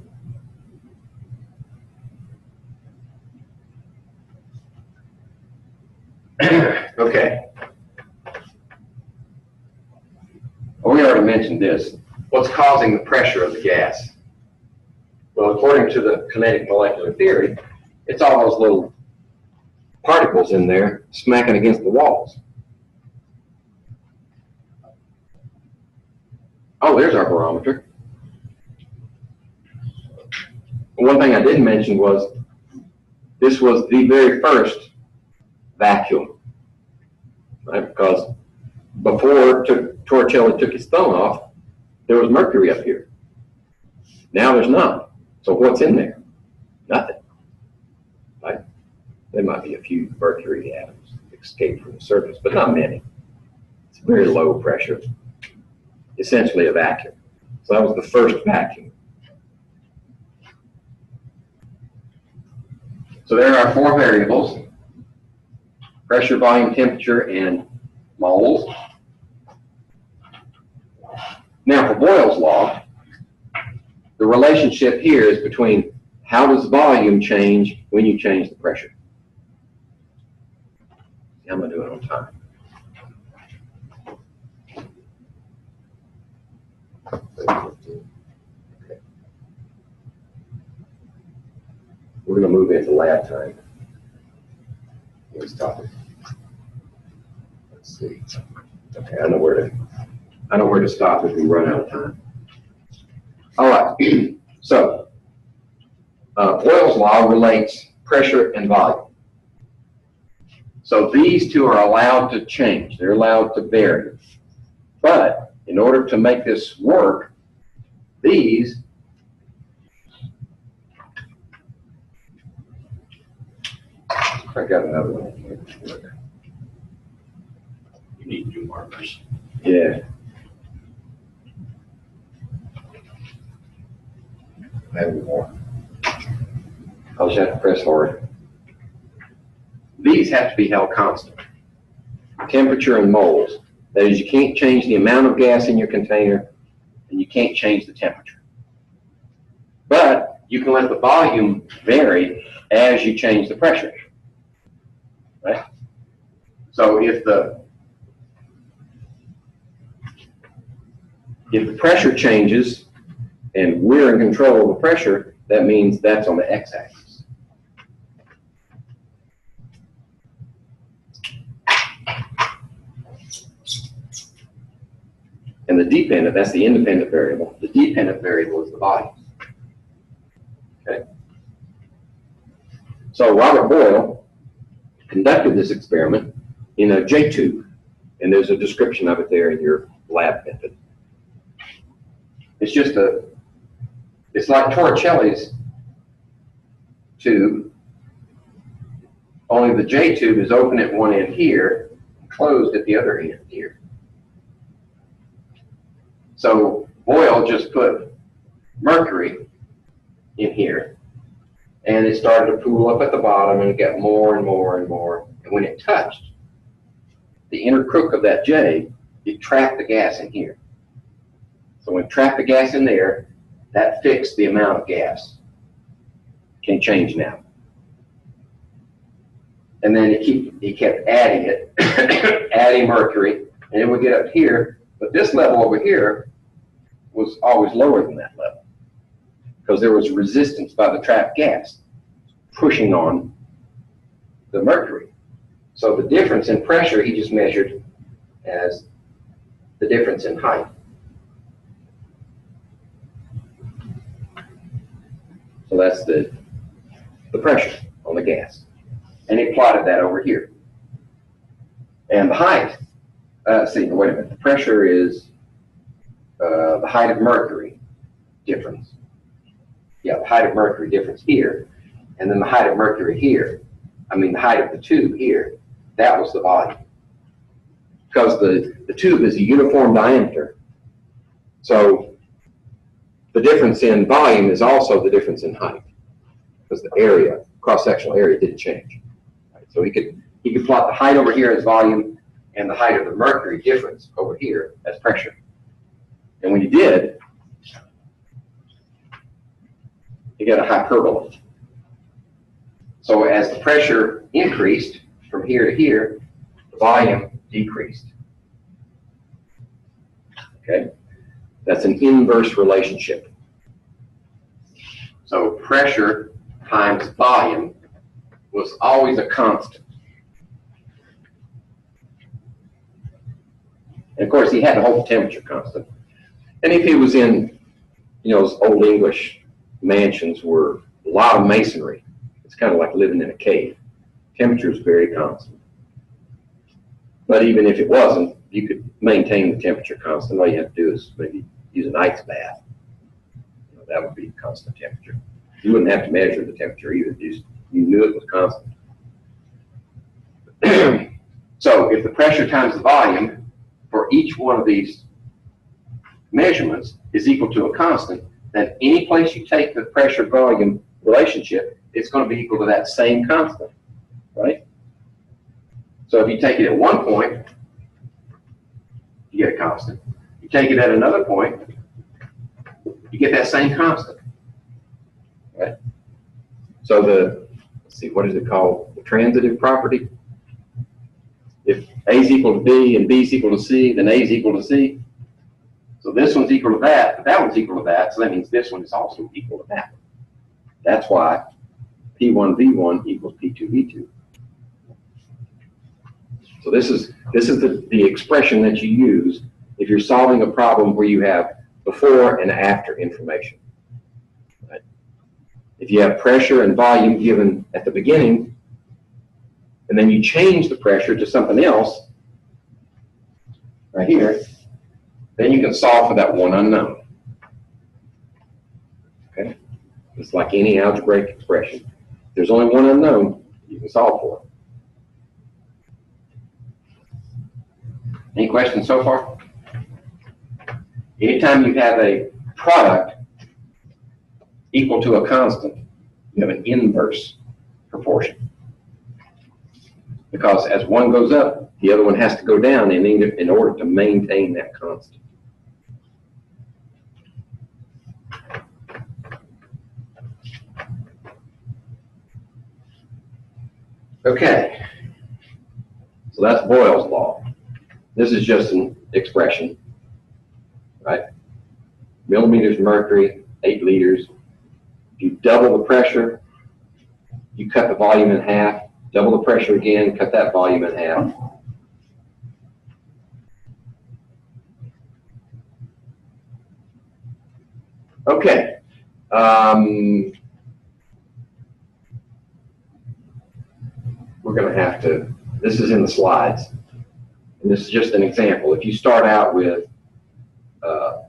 Okay. Well, we already mentioned this. What's causing the pressure of the gas? Well, according to the kinetic molecular theory, it's all those little particles in there smacking against the walls. Oh, there's our barometer. One thing I didn't mention was this was the very first vacuum, right? Because before Torricelli took his thumb off, there was mercury up here. Now there's none. So what's in there? Nothing. Right? There might be a few mercury atoms escape from the surface, but not many. It's very low pressure, essentially a vacuum. So that was the first vacuum. So there are 4 variables: pressure, volume, temperature, and moles. Now for Boyle's law, the relationship here is between how does volume change when you change the pressure. How am I doing on time? Okay. We're going to move into lab time. Let's stop it. Let's see. Okay, I know where to stop if we run out of time. All right. So Boyle's law relates pressure and volume. So these two are allowed to change. They're allowed to vary. But in order to make this work, these I got another one in here. You need new markers. Yeah. I have more. I'll just have to press hard. These have to be held constant. Temperature and moles. That is, you can't change the amount of gas in your container, and you can't change the temperature. But you can let the volume vary as you change the pressure. Right? So if the pressure changes and we're in control of the pressure, that means that's on the x-axis. And the dependent, that's the independent variable. The dependent variable is the volume. Okay. So Robert Boyle conducted this experiment in a J tube, and there's a description of it there in your lab method. It's just it's like Torricelli's tube, only the J tube is open at one end here, closed at the other end here. So Boyle just put mercury in here, and it started to pool up at the bottom, and it got more and more and more. And when it touched the inner crook of that J, it trapped the gas in here. So when it trapped the gas in there, that fixed the amount of gas. Can't change now. And then he kept adding it, adding mercury, and it would get up here. But this level over here was always lower than that level because there was resistance by the trapped gas pushing on the mercury. So the difference in pressure he just measured as the difference in height. So that's the pressure on the gas. And he plotted that over here. And the height, see, wait a minute, the pressure is the height of mercury difference. Yeah, the height of mercury difference here, and then the height of mercury here. I mean the height of the tube here. That was the volume. Because the tube is a uniform diameter. So the difference in volume is also the difference in height. Because the area, cross-sectional area, didn't change. Right? So he could plot the height over here as volume and the height of the mercury difference over here as pressure. And when you did, you got a hyperbola. So as the pressure increased from here to here, the volume decreased. Okay? That's an inverse relationship. So pressure times volume was always a constant. And of course, he had to hold the temperature constant. And if it was in, those old English mansions were a lot of masonry, it's kind of like living in a cave. Temperature is very constant. But even if it wasn't, you could maintain the temperature constant. All you have to do is maybe use an ice bath. That would be constant temperature. You wouldn't have to measure the temperature either. You knew it was constant. So if the pressure times the volume for each one of these measurements is equal to a constant, then any place you take the pressure-volume relationship, it's going to be equal to that same constant, right? So if you take it at one point, you get a constant. You take it at another point, you get that same constant, right? So let's see, what is it called? The transitive property. If A is equal to B and B is equal to C, then A is equal to C. So this one's equal to that, but that one's equal to that, so that means this one is also equal to that. That's why P1V1 equals P2V2. So this is the expression that you use if you're solving a problem where you have before and after information. Right? If you have pressure and volume given at the beginning, and then you change the pressure to something else, right here, then you can solve for that one unknown. Okay? It's like any algebraic expression. If there's only one unknown, you can solve for it. Any questions so far? Anytime you have a product equal to a constant, you have an inverse proportion. Because as one goes up, the other one has to go down in order to maintain that constant. Okay, so that's Boyle's law. This is just an expression, right? Millimeters of mercury, 8 liters. If you double the pressure, you cut the volume in half. Double the pressure again, cut that volume in half. Okay. We're going to have to, this is in the slides, and this is just an example. If you start out with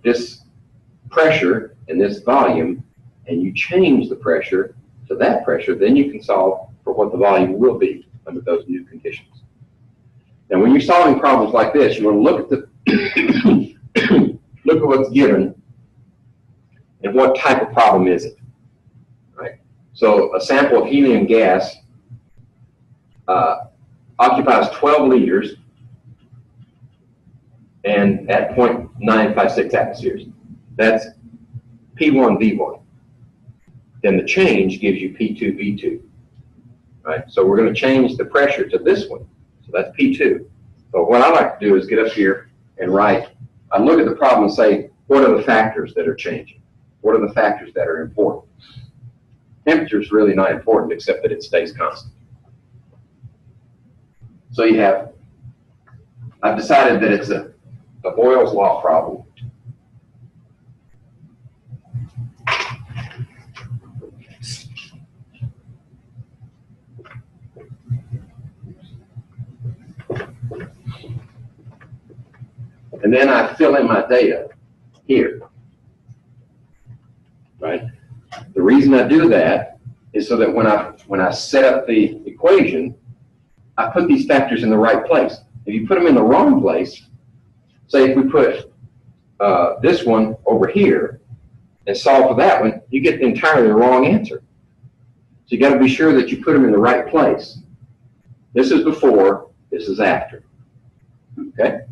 this pressure and this volume, and you change the pressure to that pressure, then you can solve for what the volume will be under those new conditions. Now, when you're solving problems like this, you want to look at the look at what's given and what type of problem is it, right? So a sample of helium gas occupies 12 liters and at 0.956 atmospheres. That's P1V1. Then the change gives you P2V2. Right? So we're going to change the pressure to this one. So that's P2. So what I like to do is get up here and write, I look at the problem and say, what are the factors that are changing? What are the factors that are important? Temperature is really not important except that it stays constant. So you have, I've decided that it's a Boyle's Law problem. And then I fill in my data here, right? The reason I do that is so that when I set up the equation, I put these factors in the right place. If you put them in the wrong place, say if we put this one over here and solve for that one, you get the entirely wrong answer. So you got to be sure that you put them in the right place. This is before, this is after. Okay?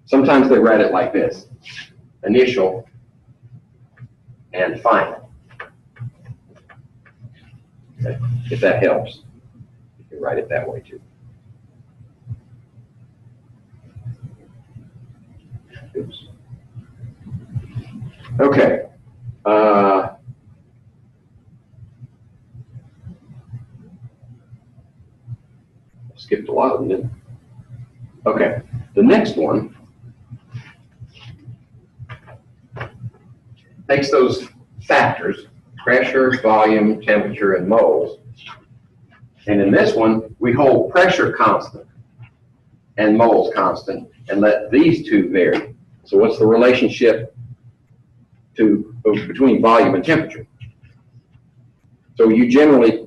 Sometimes they write it like this: initial and final. Okay? If that helps, you can write it that way too. Oops. Okay. Skipped a lot of them, didn't I? Okay. The next one takes those factors, pressure, volume, temperature, and moles, and in this one, we hold pressure constant and moles constant and let these two vary. So what's the relationship between volume and temperature? So you generally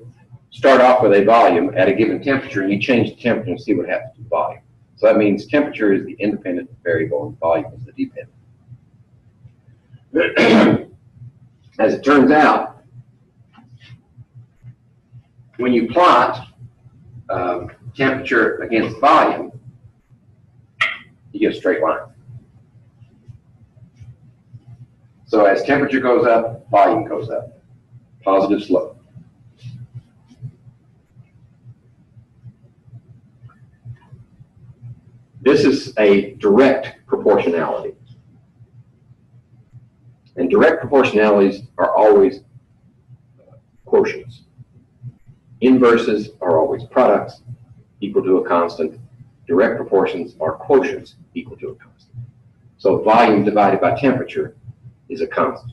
start off with a volume at a given temperature, and you change the temperature and see what happens to the volume. So that means temperature is the independent variable and volume is the dependent. As it turns out, when you plot temperature against volume, you get a straight line. So as temperature goes up, volume goes up. Positive slope. This is a direct proportionality. And direct proportionalities are always quotients. Inverses are always products equal to a constant. Direct proportions are quotients equal to a constant. So volume divided by temperature is a constant.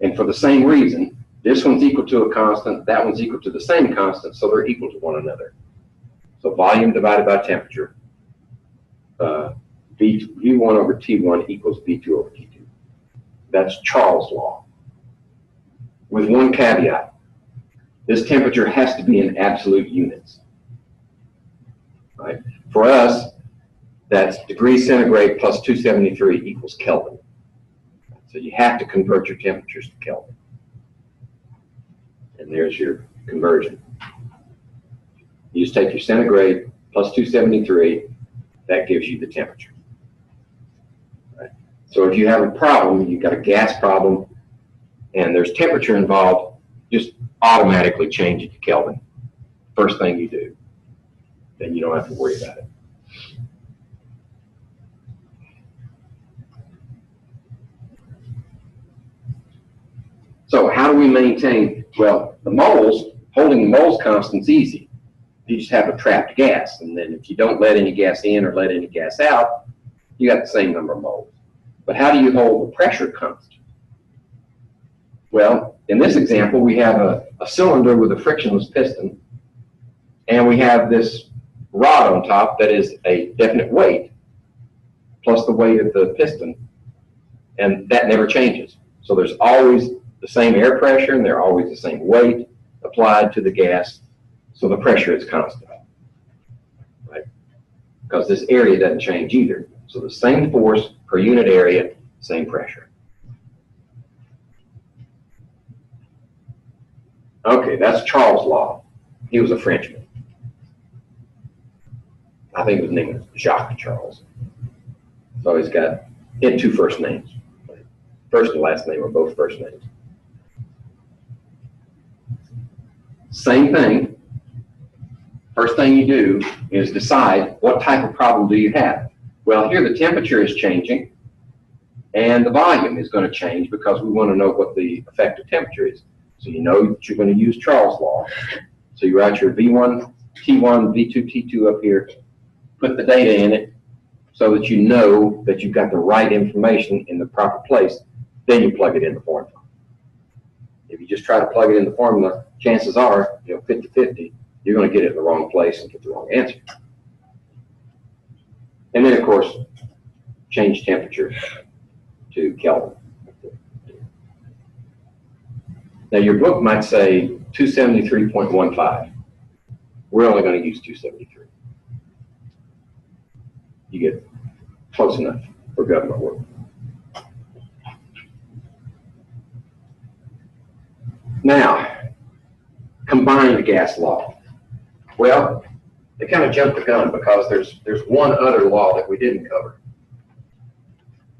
And for the same reason, this one's equal to a constant, that one's equal to the same constant, so they're equal to one another. So volume divided by temperature, V1 over T1 equals V2 over T2. That's Charles' law. With one caveat, this temperature has to be in absolute units. Right? For us, that's degrees centigrade plus 273 equals Kelvin. So you have to convert your temperatures to Kelvin. And there's your conversion. You just take your centigrade plus 273, that gives you the temperature. Right? So if you have a problem, you've got a gas problem, and there's temperature involved, just automatically change it to Kelvin. First thing you do. Then you don't have to worry about it. So how do we maintain, well, the moles, holding the moles constant is easy. You just have a trapped gas, and then if you don't let any gas in or let any gas out, you got the same number of moles. But how do you hold the pressure constant? Well, in this example, we have a cylinder with a frictionless piston, and we have this rod on top that is a definite weight, plus the weight of the piston, and that never changes. So there's always the same air pressure, and they're always the same weight applied to the gas, so the pressure is constant, right? Because this area doesn't change either. So the same force per unit area, same pressure. Okay, that's Charles' law. He was a Frenchman. I think his name was Jacques Charles. So he had two first names. First and last name are both first names. Same thing. First thing you do is decide what type of problem do you have. Well, here the temperature is changing, and the volume is going to change because we want to know what the effective temperature is. So you know that you're going to use Charles' law. So you write your V1, T1, V2, T2 up here, put the data in it so that you know that you've got the right information in the proper place. Then you plug it in the formula. If you just try to plug it in the formula, chances are, 50-50, you're going to get it in the wrong place and get the wrong answer. And then, of course, change temperature to Kelvin. Now, your book might say 273.15. We're only going to use 273. You get close enough for government work. Now, combined gas law. Well, they kind of jumped the gun because there's one other law that we didn't cover.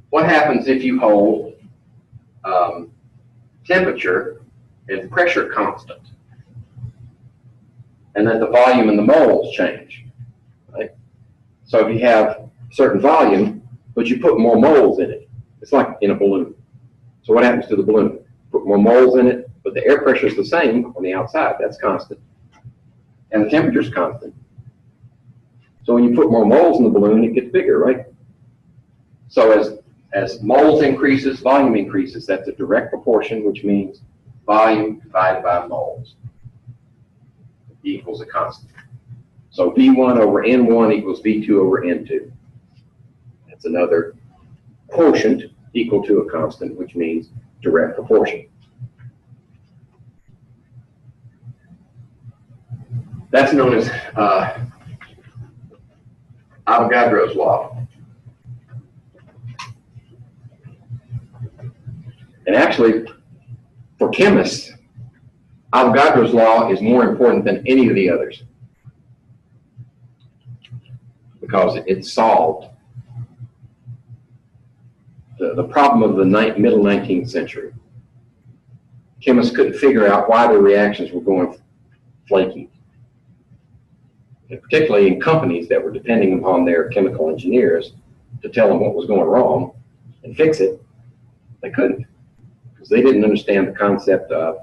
What happens if you hold temperature and pressure constant, and then the volume and the moles change, right? So if you have a certain volume, but you put more moles in it, it's like in a balloon. So what happens to the balloon? Put more moles in it, but the air pressure is the same on the outside, that's constant, and the temperature is constant. So when you put more moles in the balloon, it gets bigger, right? So As moles increases, volume increases. That's a direct proportion, which means volume divided by moles equals a constant. So V1 over N1 equals V2 over N2. That's another quotient equal to a constant, which means direct proportion. That's known as Avogadro's law. And actually, for chemists, Avogadro's law is more important than any of the others because it solved the problem of the middle 19th century. Chemists couldn't figure out why the reactions were going flaky. And particularly in companies that were depending upon their chemical engineers to tell them what was going wrong and fix it, they couldn't. Because they didn't understand the concept of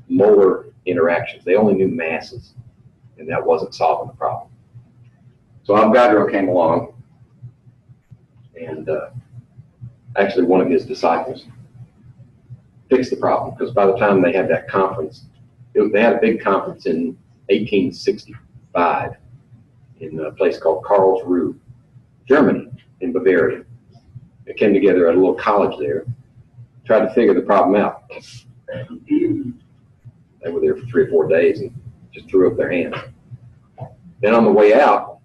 molar interactions. They only knew masses, and that wasn't solving the problem. So Avogadro came along, and actually one of his disciples fixed the problem, because by the time they had that conference, they had a big conference in 1865 in a place called Karlsruhe, Germany, in Bavaria. They came together at a little college there, tried to figure the problem out. They were there for 3 or 4 days and just threw up their hands. Then on the way out,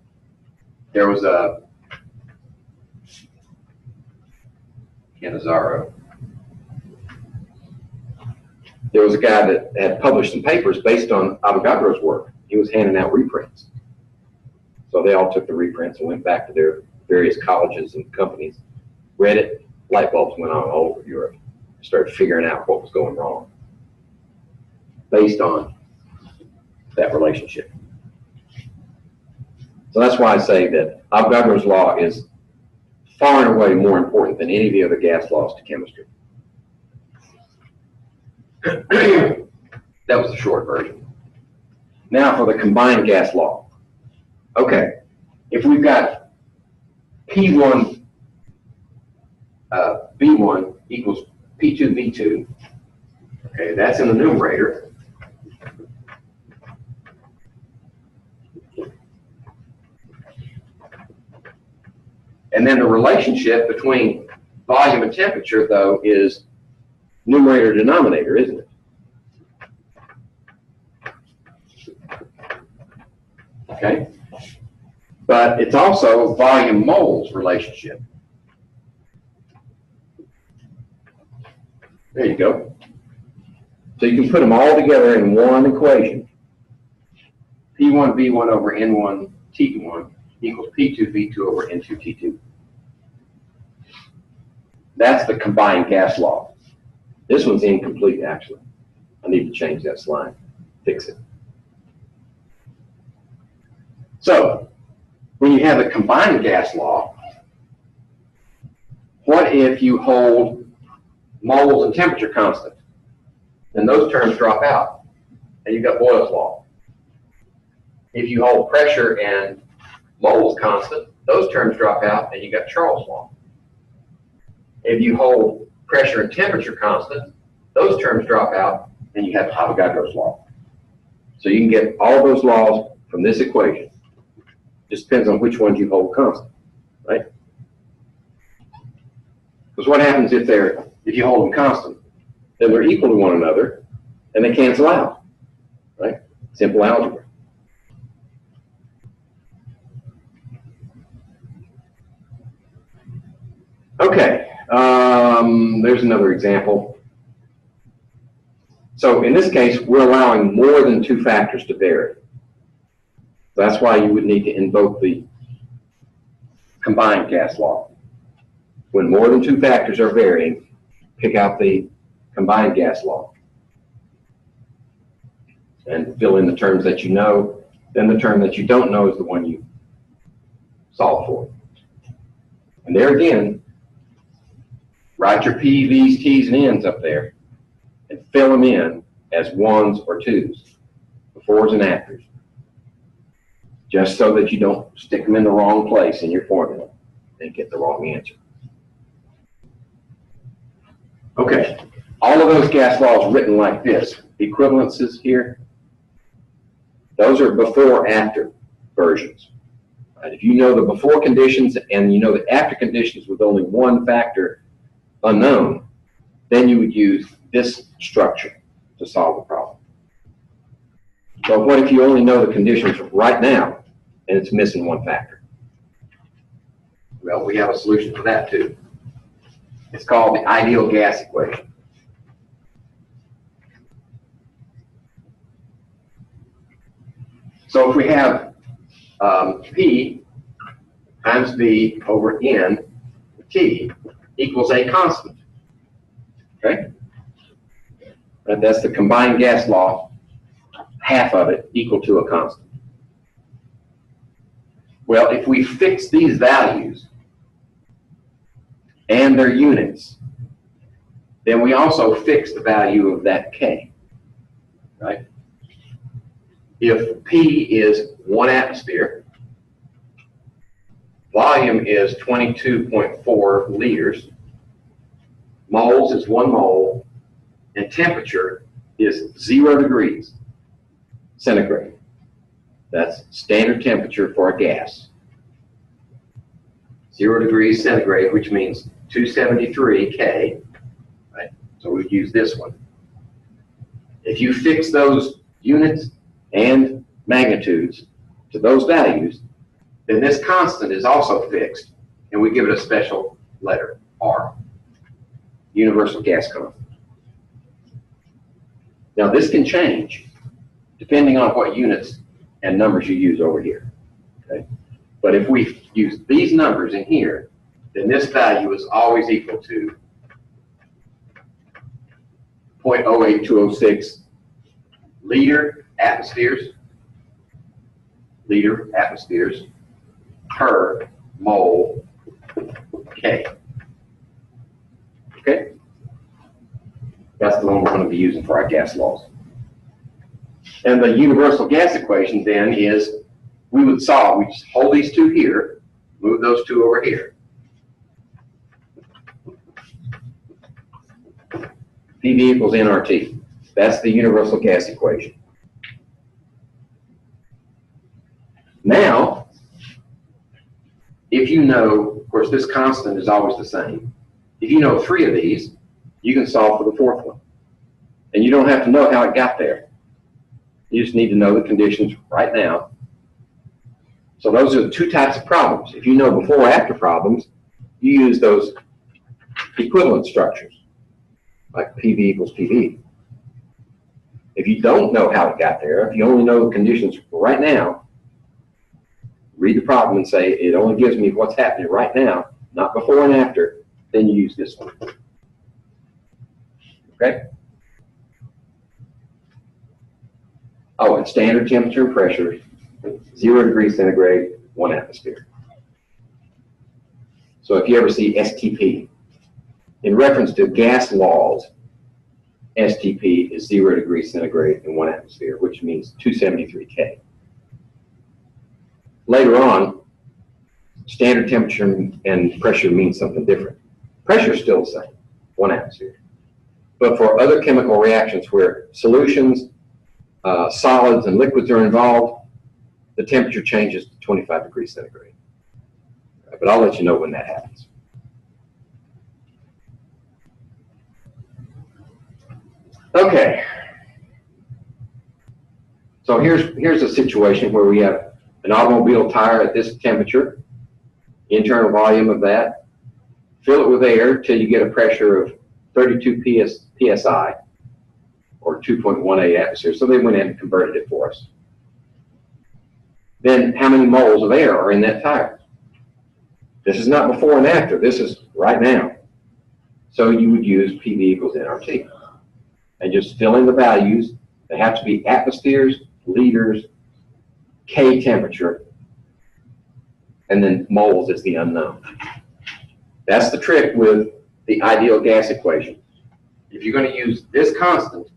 there was a Cannizzaro. There was a guy that had published some papers based on Avogadro's work. He was handing out reprints. So they all took the reprints and went back to their various colleges and companies, read it, light bulbs went on all over Europe, started figuring out what was going wrong based on that relationship. So that's why I say that Avogadro's law is far and away more important than any of the other gas laws to chemistry. That was the short version. Now for the combined gas law. Okay, if we've got P1, V1 equals P2, V2, okay, that's in the numerator. And then the relationship between volume and temperature, though, is numerator-denominator, isn't it? Okay? But it's also volume-moles relationship. There you go. So you can put them all together in one equation. P1 V1 over N1 T1 equals P2 V2 over N2 T2. That's the combined gas law. This one's incomplete, actually. I need to change that slide, fix it. So, when you have a combined gas law, what if you hold moles and temperature constant? Then those terms drop out, and you've got Boyle's law. If you hold pressure and moles constant, those terms drop out, and you've got Charles' law. If you hold pressure and temperature constant, those terms drop out, and you have Avogadro's law. So you can get all those laws from this equation. Just depends on which ones you hold constant, right? Because what happens if you hold them constant? Then they're equal to one another, and they cancel out, right? Simple algebra. Okay, there's another example. So in this case, we're allowing more than 2 factors to vary. That's why you would need to invoke the combined gas law. When more than 2 factors are varying, pick out the combined gas law and fill in the terms that you know. Then the term that you don't know is the one you solve for. And there again, write your P, V's, T's, and N's up there and fill them in as 1s or 2s, befores and afters, just so that you don't stick them in the wrong place in your formula and get the wrong answer. Okay, all of those gas laws written like this, equivalences here, those are before-after versions. Right? If you know the before conditions and you know the after conditions with only one factor unknown, then you would use this structure to solve the problem. But what if you only know the conditions right now and it's missing one factor? Well, we have a solution for that too. It's called the ideal gas equation. So if we have P times V over N T equals a constant, okay? And that's the combined gas law, half of it equal to a constant. Well, if we fix these values and their units, then we also fix the value of that K, right? If P is 1 atmosphere, volume is 22.4 liters, moles is 1 mole, and temperature is 0 degrees centigrade. That's standard temperature for a gas. 0 degrees centigrade, which means 273 K, right? So we'd use this one. If you fix those units and magnitudes to those values, then this constant is also fixed, and we give it a special letter, R, universal gas constant. Now this can change depending on what units and numbers you use over here, okay? But if we use these numbers in here, then this value is always equal to 0.08206 liter atmospheres per mole K. Okay? That's the one we're going to be using for our gas laws. And the universal gas equation then is, we would solve, we just hold these two here, move those two over here. PV equals nRT. That's the universal gas equation. Now, if you know, of course, this constant is always the same. If you know 3 of these, you can solve for the 4th one. And you don't have to know how it got there. You just need to know the conditions right now. So those are the 2 types of problems. If you know before or after problems, you use those equivalent structures, like PV equals PV. If you don't know how it got there, if you only know the conditions right now, read the problem and say, it only gives me what's happening right now, not before and after, then you use this one. Okay? Oh, and standard temperature and pressure, 0 degrees centigrade, 1 atmosphere. So if you ever see STP, in reference to gas laws, STP is 0 degrees centigrade and 1 atmosphere, which means 273 K. Later on, standard temperature and pressure means something different. Pressure is still the same, 1 atmosphere. But for other chemical reactions where solutions, solids, and liquids are involved, the temperature changes to 25 degrees centigrade. But I'll let you know when that happens. Okay. So here's a situation where we have an automobile tire at this temperature, internal volume of that, fill it with air till you get a pressure of 32 psi, or 2.18 atmospheres. So they went in and converted it for us. Then how many moles of air are in that tire? This is not before and after. This is right now. So you would use PV equals nRT. And just fill in the values. They have to be atmospheres, liters, K temperature, and then moles is the unknown. That's the trick with the ideal gas equation. If you're going to use this constant,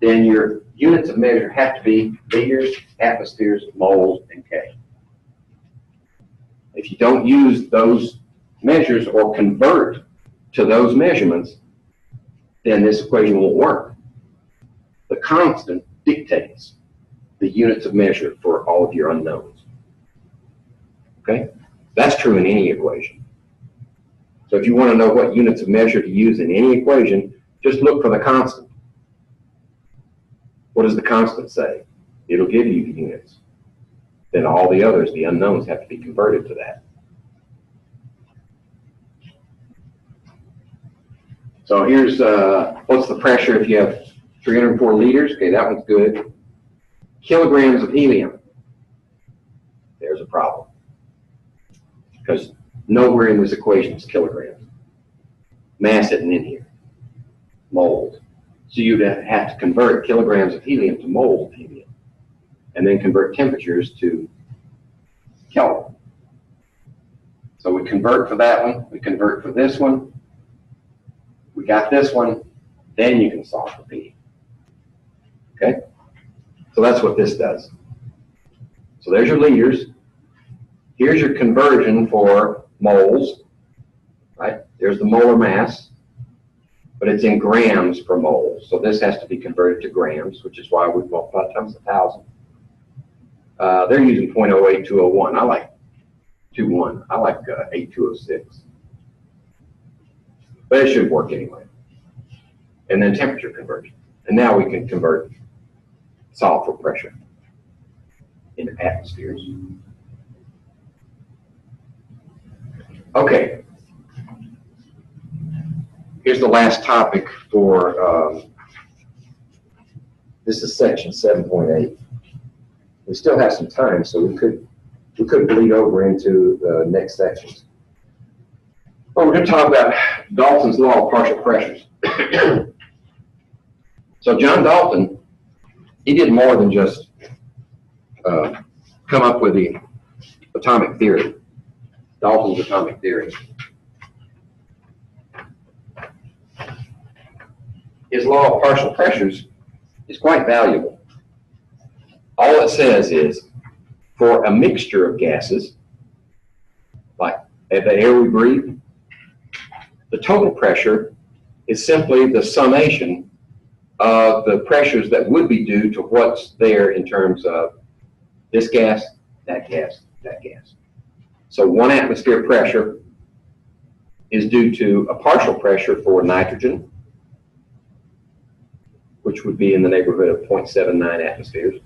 then your units of measure have to be liters, atmospheres, moles, and K. If you don't use those measures or convert to those measurements, then this equation won't work. The constant dictates the units of measure for all of your unknowns. Okay? That's true in any equation. So if you want to know what units of measure to use in any equation, just look for the constant. What does the constant say? It'll give you the units. Then all the others, the unknowns, have to be converted to that. So here's what's the pressure if you have 304 liters? Okay, that one's good. Kilograms of helium. There's a problem. Because nowhere in this equation is kilograms. Mass isn't in here. Moles. So you'd have to convert kilograms of helium to moles of helium. And then convert temperatures to Kelvin. So we convert for that one. We convert for this one. We got this one. Then you can solve for P. Okay? So that's what this does. So there's your liters. Here's your conversion for moles, right? There's the molar mass, but it's in grams per mole. So this has to be converted to grams, which is why we multiply times 1,000. They're using 0.08201. I like 2.1. I like 8206. But it should work anyway. And then temperature conversion. And now we can convert solve for pressure into atmospheres. Okay. Here's the last topic for, this is section 7.8. We still have some time, so we could bleed over into the next sections. Well, we're going to talk about Dalton's law of partial pressures. So John Dalton, he did more than just come up with the atomic theory, Dalton's atomic theory. His law of partial pressures is quite valuable. All it says is, for a mixture of gases, like the air we breathe, the total pressure is simply the summation of the pressures that would be due to what's there in terms of this gas, that gas, that gas. So 1 atmosphere pressure is due to a partial pressure for nitrogen, which would be in the neighborhood of 0.79 atmospheres,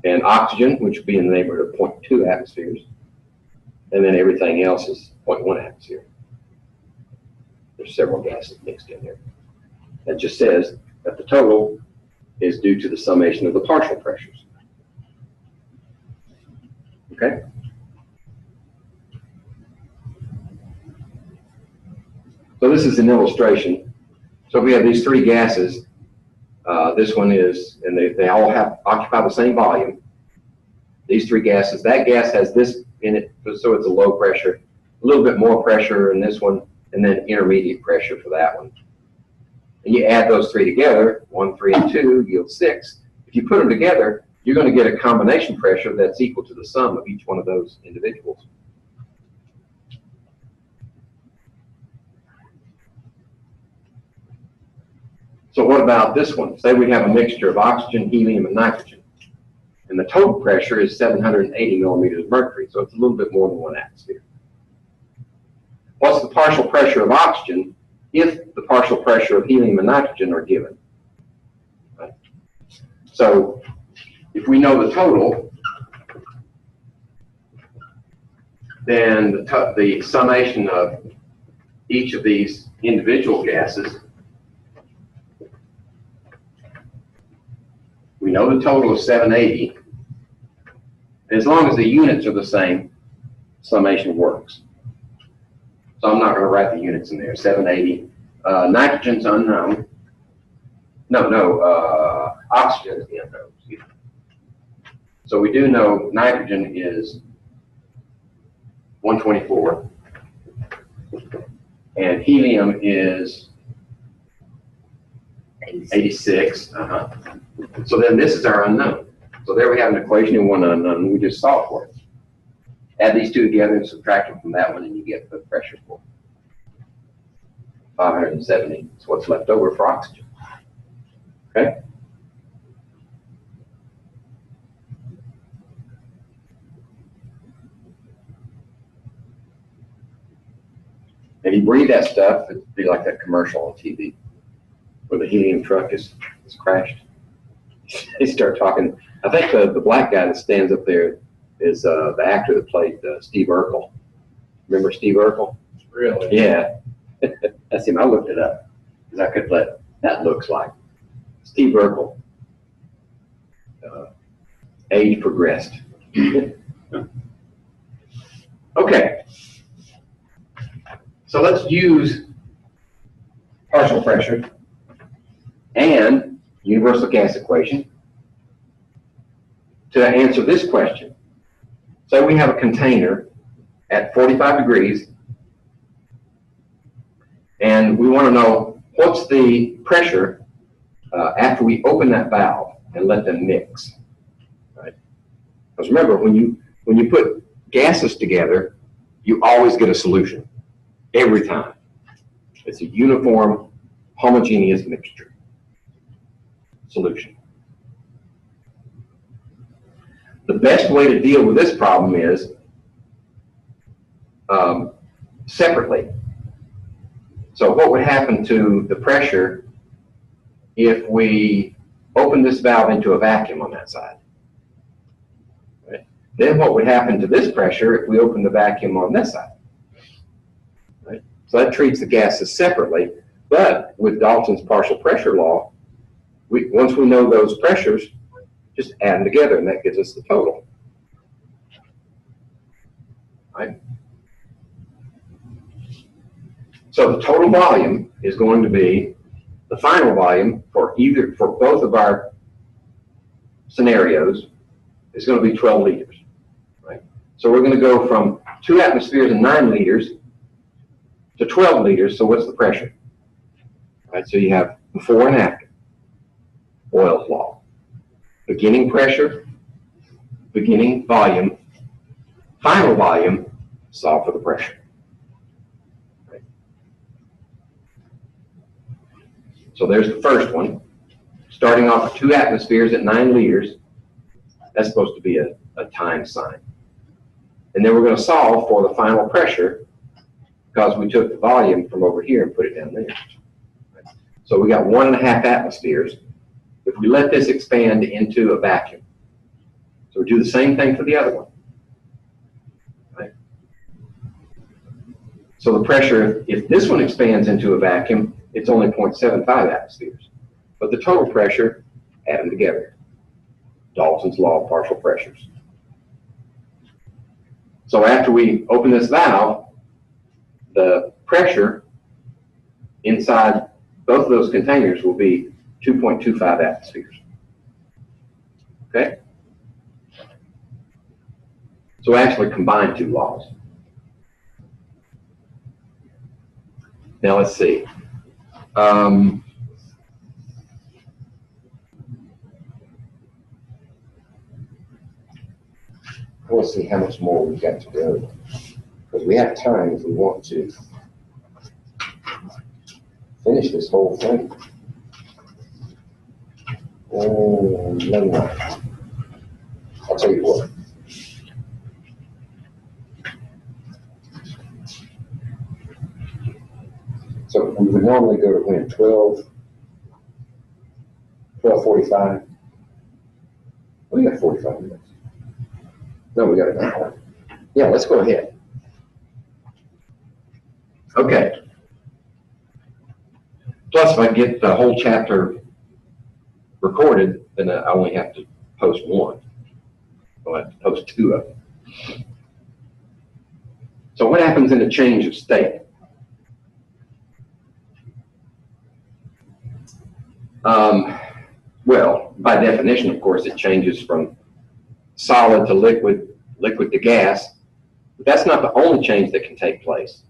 and oxygen, which would be in the neighborhood of 0.2 atmospheres, and then everything else is 0.1 atmosphere. There's several gases mixed in there. That just says that the total is due to the summation of the partial pressures. Okay? So this is an illustration. So we have these 3 gases. This one is, and they all occupy the same volume. These 3 gases, that gas has this in it, so it's a low pressure, a little bit more pressure in this one, and then intermediate pressure for that one. And you add those 3 together, 1, 3, and 2 yield 6. If you put them together, you're going to get a combination pressure that's equal to the sum of each one of those individuals. So what about this one? Say we have a mixture of oxygen, helium, and nitrogen. And the total pressure is 780 millimeters of mercury, so it's a little bit more than 1 atmosphere. What's the partial pressure of oxygen if the partial pressure of helium and nitrogen are given? Right? So if we know the total, then the summation of each of these individual gases, we know the total is 780. As long as the units are the same, summation works. So I'm not going to write the units in there. 780. Nitrogen's unknown. Oxygen is the unknown. Excuse me. So we do know nitrogen is 124. And helium is 86. So then this is our unknown. So there we have an equation and one unknown. We just solve for it. Add these 2 together and subtract them from that one, and you get the pressure for it. 570 is what's left over for oxygen. Okay? If you breathe that stuff, it'd be like that commercial on TV where the helium truck is crashed. They start talking. I think the black guy that stands up there is the actor that played Steve Urkel. Remember Steve Urkel? Really? Yeah. That's him. I looked it up because I could let that looks like Steve Urkel. Age progressed. Okay. So let's use partial pressure and universal gas equation to answer this question. Say we have a container at 45 degrees and we want to know what's the pressure after we open that valve and let them mix. Right? Because remember, when you put gases together, you always get a solution. Every time. It's a uniform, homogeneous mixture solution. The best way to deal with this problem is separately. So what would happen to the pressure if we open this valve into a vacuum on that side? Right? Then what would happen to this pressure if we open the vacuum on this side? So that treats the gases separately, but with Dalton's partial pressure law, once we know those pressures, just add them together and that gives us the total. Right? So the total volume is going to be the final volume for both of our scenarios is going to be 12 liters. Right? So we're going to go from 2 atmospheres and 9 liters to 12 liters, so what's the pressure? Right, so you have before and after. Boyle's law. Beginning pressure, beginning volume, final volume, solve for the pressure. Right. So there's the first one. Starting off at 2 atmospheres at 9 liters, that's supposed to be a time sign. And then we're going to solve for the final pressure because we took the volume from over here and put it down there. So we got 1.5 atmospheres. If we let this expand into a vacuum, so we do the same thing for the other one. Right? So the pressure, if this one expands into a vacuum, it's only 0.75 atmospheres. But the total pressure, add them together. Dalton's law of partial pressures. So after we open this valve, the pressure inside both of those containers will be 2.25 atmospheres. Okay? So actually combine 2 laws. Now let's see. We'll see how much more we've got to go. Because we have time if we want to finish this whole thing. No. I'll tell you what. So we would normally go to when? 12:45? We got 45 minutes. No, we got an hour. Yeah, let's go ahead. Okay. Plus, if I get the whole chapter recorded, then I only have to post 1. I'll have to post 2 of them. So what happens in a change of state? Well, by definition, of course, it changes from solid to liquid, liquid to gas. But that's not the only change that can take place.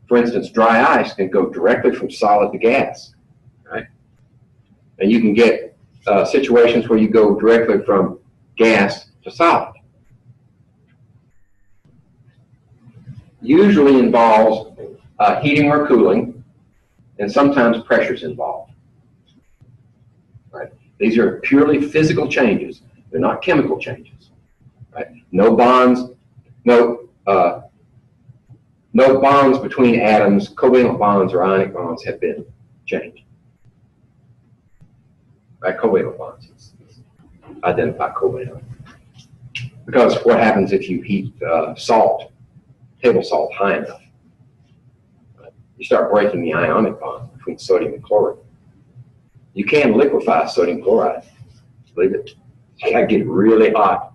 For instance, dry ice can go directly from solid to gas, right? And you can get situations where you go directly from gas to solid. Usually involves heating or cooling, and sometimes pressure's involved. Right? These are purely physical changes. They're not chemical changes. Right? No bonds, no bonds between atoms, covalent bonds or ionic bonds have been changed. Right? Covalent bonds. Identify covalent. Because what happens if you heat salt, table salt, high enough? You start breaking the ionic bond between sodium and chlorine. You can liquefy sodium chloride. Believe it. You gotta get really hot.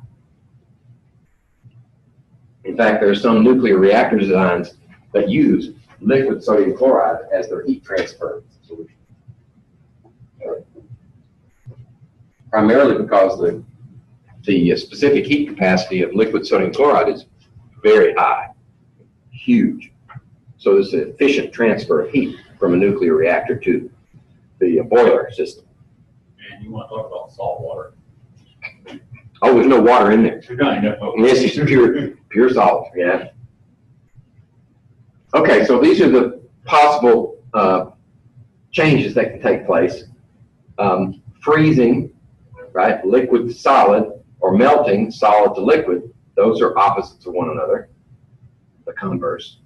In fact, there are some nuclear reactor designs that use liquid sodium chloride as their heat transfer solution. Primarily because the specific heat capacity of liquid sodium chloride is very high, huge. So there's an efficient transfer of heat from a nuclear reactor to the boiler system. And you want to talk about salt water. Oh, there's no water in there. I know. This is pure salt, yeah. Okay, so these are the possible changes that can take place. Freezing, right, liquid to solid, or melting, solid to liquid, those are opposites of one another, the converse.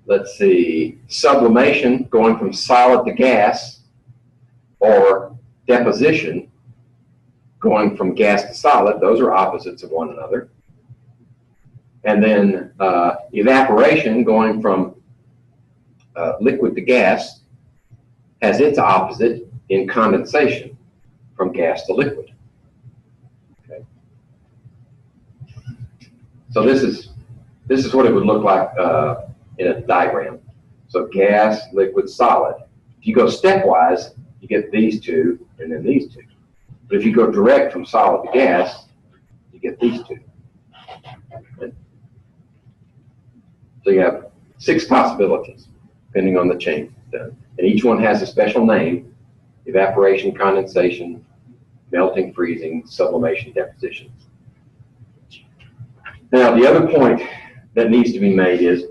Let's see, sublimation, going from solid to gas, or deposition, going from gas to solid, those are opposites of one another. And then evaporation, going from liquid to gas, has its opposite in condensation, from gas to liquid. Okay. So this is what it would look like in a diagram. So gas, liquid, solid. If you go stepwise, you get these two and then these two. But if you go direct from solid to gas, you get these two. Okay. So you have 6 possibilities, depending on the change done. And each one has a special name: evaporation, condensation, melting, freezing, sublimation, deposition. Now, the other point that needs to be made is,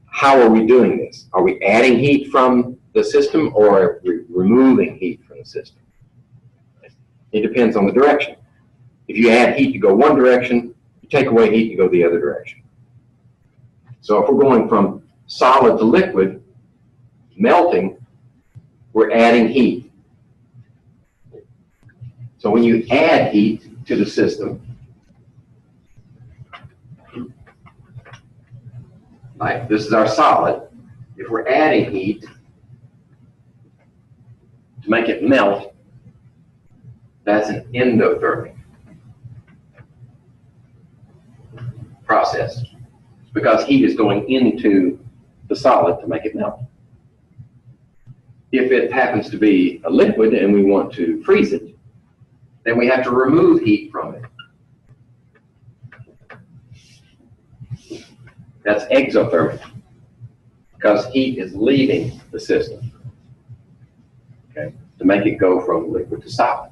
how are we doing this? Are we adding heat from the system, or are we removing heat from the system? It depends on the direction. If you add heat to go one direction, you take away heat to go the other direction. So if we're going from solid to liquid, melting, we're adding heat. So when you add heat to the system, like this is our solid, if we're adding heat to make it melt, that's an endothermic process, because heat is going into the solid to make it melt. If it happens to be a liquid and we want to freeze it, then we have to remove heat from it. That's exothermic, because heat is leaving the system, okay, to make it go from liquid to solid.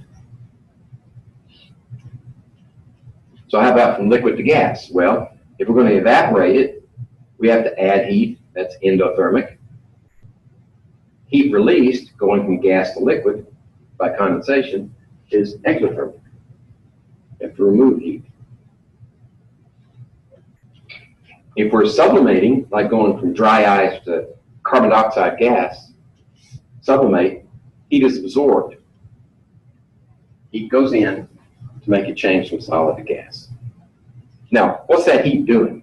So how about from liquid to gas? Well, if we're going to evaporate it, we have to add heat. That's endothermic. Heat released, going from gas to liquid by condensation, is exothermic. You have to remove heat. If we're sublimating, like going from dry ice to carbon dioxide gas, sublimate, heat is absorbed. Heat goes in to make it change from solid to gas. Now, what's that heat doing?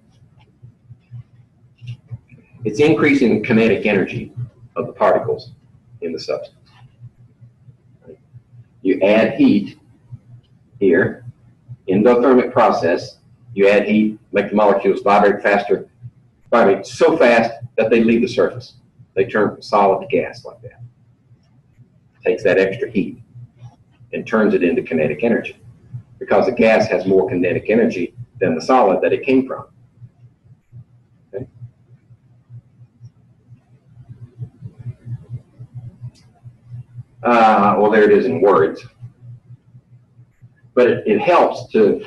It's increasing the kinetic energy of the particles in the substance. You add heat here, endothermic process. You add heat, make the molecules vibrate faster, vibrate so fast that they leave the surface. They turn from solid to gas like that. Takes that extra heat and turns it into kinetic energy, because the gas has more kinetic energy than the solid that it came from. Okay? Well, there it is in words. But it helps to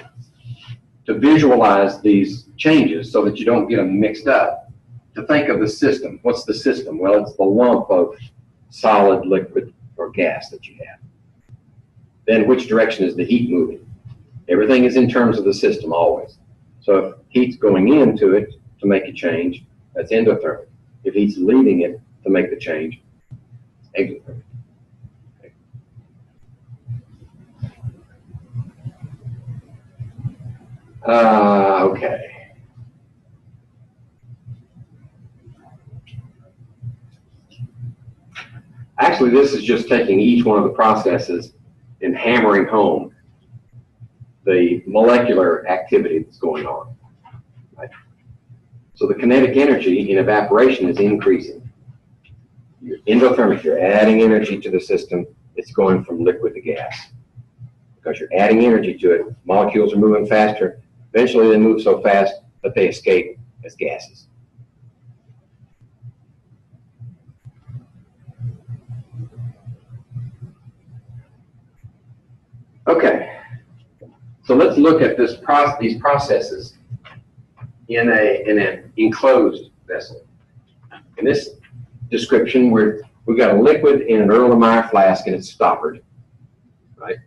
visualize these changes so that you don't get them mixed up to think of the system. What's the system? Well, it's the lump of solid, liquid, or gas that you have. Then which direction is the heat moving? Everything is in terms of the system always. So if heat's going into it to make a change, that's endothermic. If heat's leaving it to make the change, exothermic. Okay. Actually, this is just taking each one of the processes and hammering home the molecular activity that's going on. Right? So the kinetic energy in evaporation is increasing. You're endothermic, you're adding energy to the system. It's going from liquid to gas. Because you're adding energy to it, molecules are moving faster. Eventually they move so fast that they escape as gases. Okay, so let's look at these processes in an enclosed vessel. In this description, we've got a liquid in an Erlenmeyer flask and it's stoppered, right?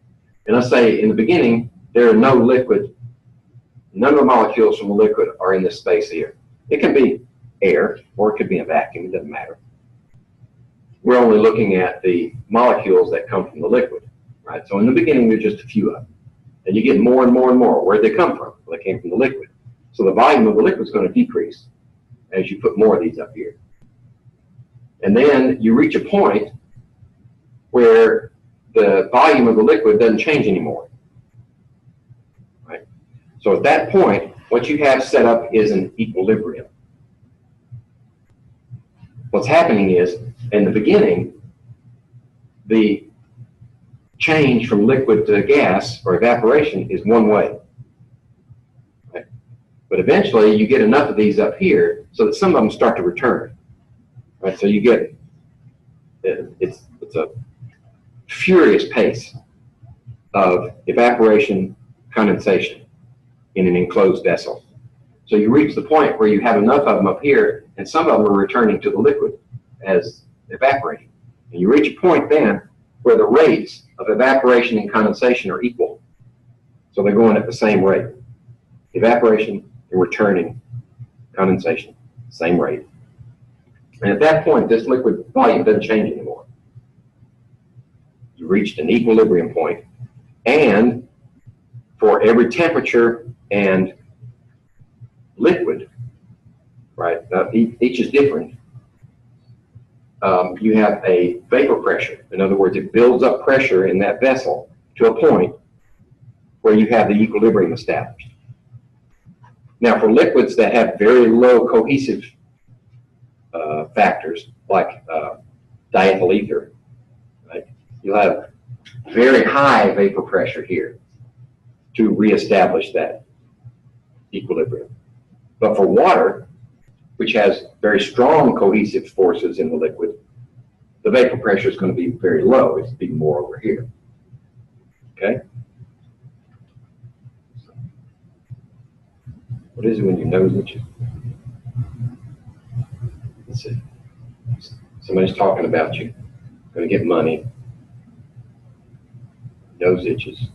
And let's say in the beginning, there are no liquid, none of the molecules from the liquid are in this space here. It can be air or it could be a vacuum, it doesn't matter. We're only looking at the molecules that come from the liquid. Right, so in the beginning, there's just a few of them. And you get more and more and more. Where'd they come from? Well, they came from the liquid. So the volume of the liquid is going to decrease as you put more of these up here. And then you reach a point where the volume of the liquid doesn't change anymore. Right? So at that point, what you have set up is an equilibrium. What's happening is, in the beginning, the change from liquid to gas or evaporation is one way. Right? But eventually you get enough of these up here so that some of them start to return. Right? So you get, it's a furious pace of evaporation, condensation in an enclosed vessel. So you reach the point where you have enough of them up here and some of them are returning to the liquid as evaporating. And you reach a point then where the rates of evaporation and condensation are equal. So they're going at the same rate. Evaporation and returning condensation, same rate. And at that point, this liquid volume doesn't change anymore. You reached an equilibrium point, and for every temperature and liquid, right, each is different, you have a vapor pressure. In other words, it builds up pressure in that vessel to a point where you have the equilibrium established. Now, for liquids that have very low cohesive factors, like diethyl ether, right, you'll have very high vapor pressure here to reestablish that equilibrium. But for water, which has very strong cohesive forces in the liquid, the vapor pressure is going to be very low. It's be more over here. Okay? What is it when your nose itches? Let's see. Somebody's talking about you. Going to get money. Nose itches.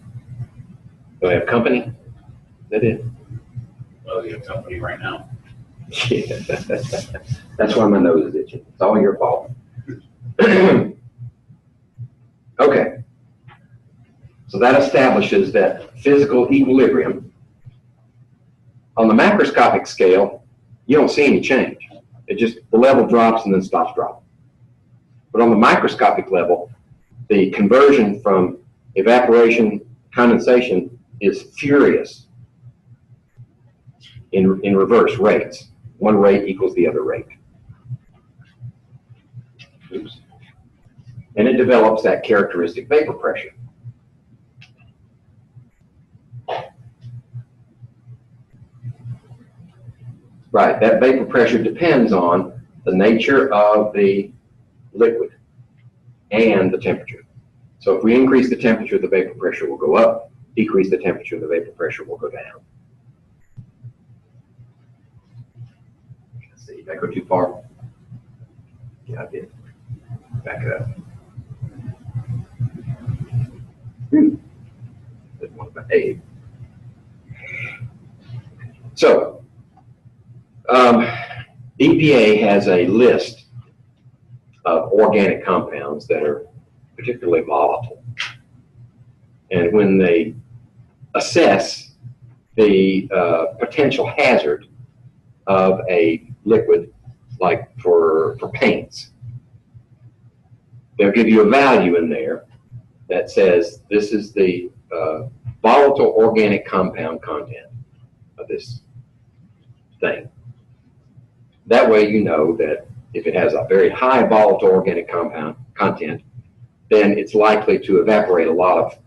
Do I have company? Is that it? Well, you have company right now. Yeah, that's why my nose is itching. It's all your fault. Okay. So that establishes that physical equilibrium. On the macroscopic scale, you don't see any change. It just, the level drops and then stops dropping. But on the microscopic level, the conversion from evaporation, condensation is furious in reverse rates. One rate equals the other rate. Oops. And it develops that characteristic vapor pressure. Right, that vapor pressure depends on the nature of the liquid and the temperature. So if we increase the temperature, the vapor pressure will go up. Decrease the temperature, the vapor pressure will go down. See, Did I go too far? Yeah, I did. Back it up. Didn't want to behave. So, EPA has a list of organic compounds that are particularly volatile. And when they assess the potential hazard of a liquid, like for paints, they'll give you a value in there that says this is the volatile organic compound content of this thing. That way you know that if it has a very high volatile organic compound content, then it's likely to evaporate a lot of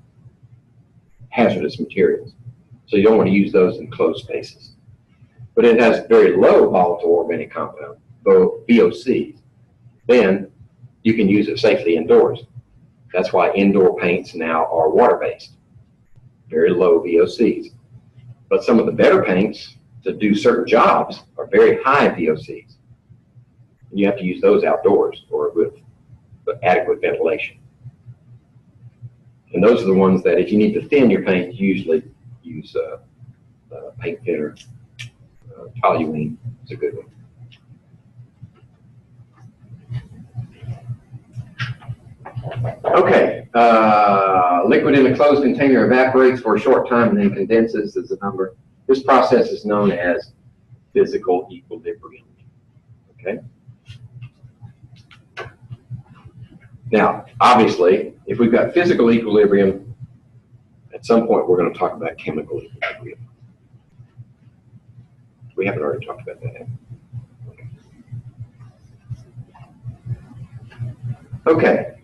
hazardous materials. So you don't want to use those in closed spaces. But it has very low volatile organic compound, VOCs, then you can use it safely indoors. That's why indoor paints now are water-based, very low VOCs. But some of the better paints to do certain jobs are very high VOCs. And you have to use those outdoors or with adequate ventilation. And those are the ones that if you need to thin your paint, you usually use paint thinner. Toluene is a good one. Okay, liquid in a closed container evaporates for a short time and then condenses as a number. This process is known as physical equilibrium. Okay. Now, obviously, if we've got physical equilibrium, at some point we're going to talk about chemical equilibrium. We haven't already talked about that, have we? Okay.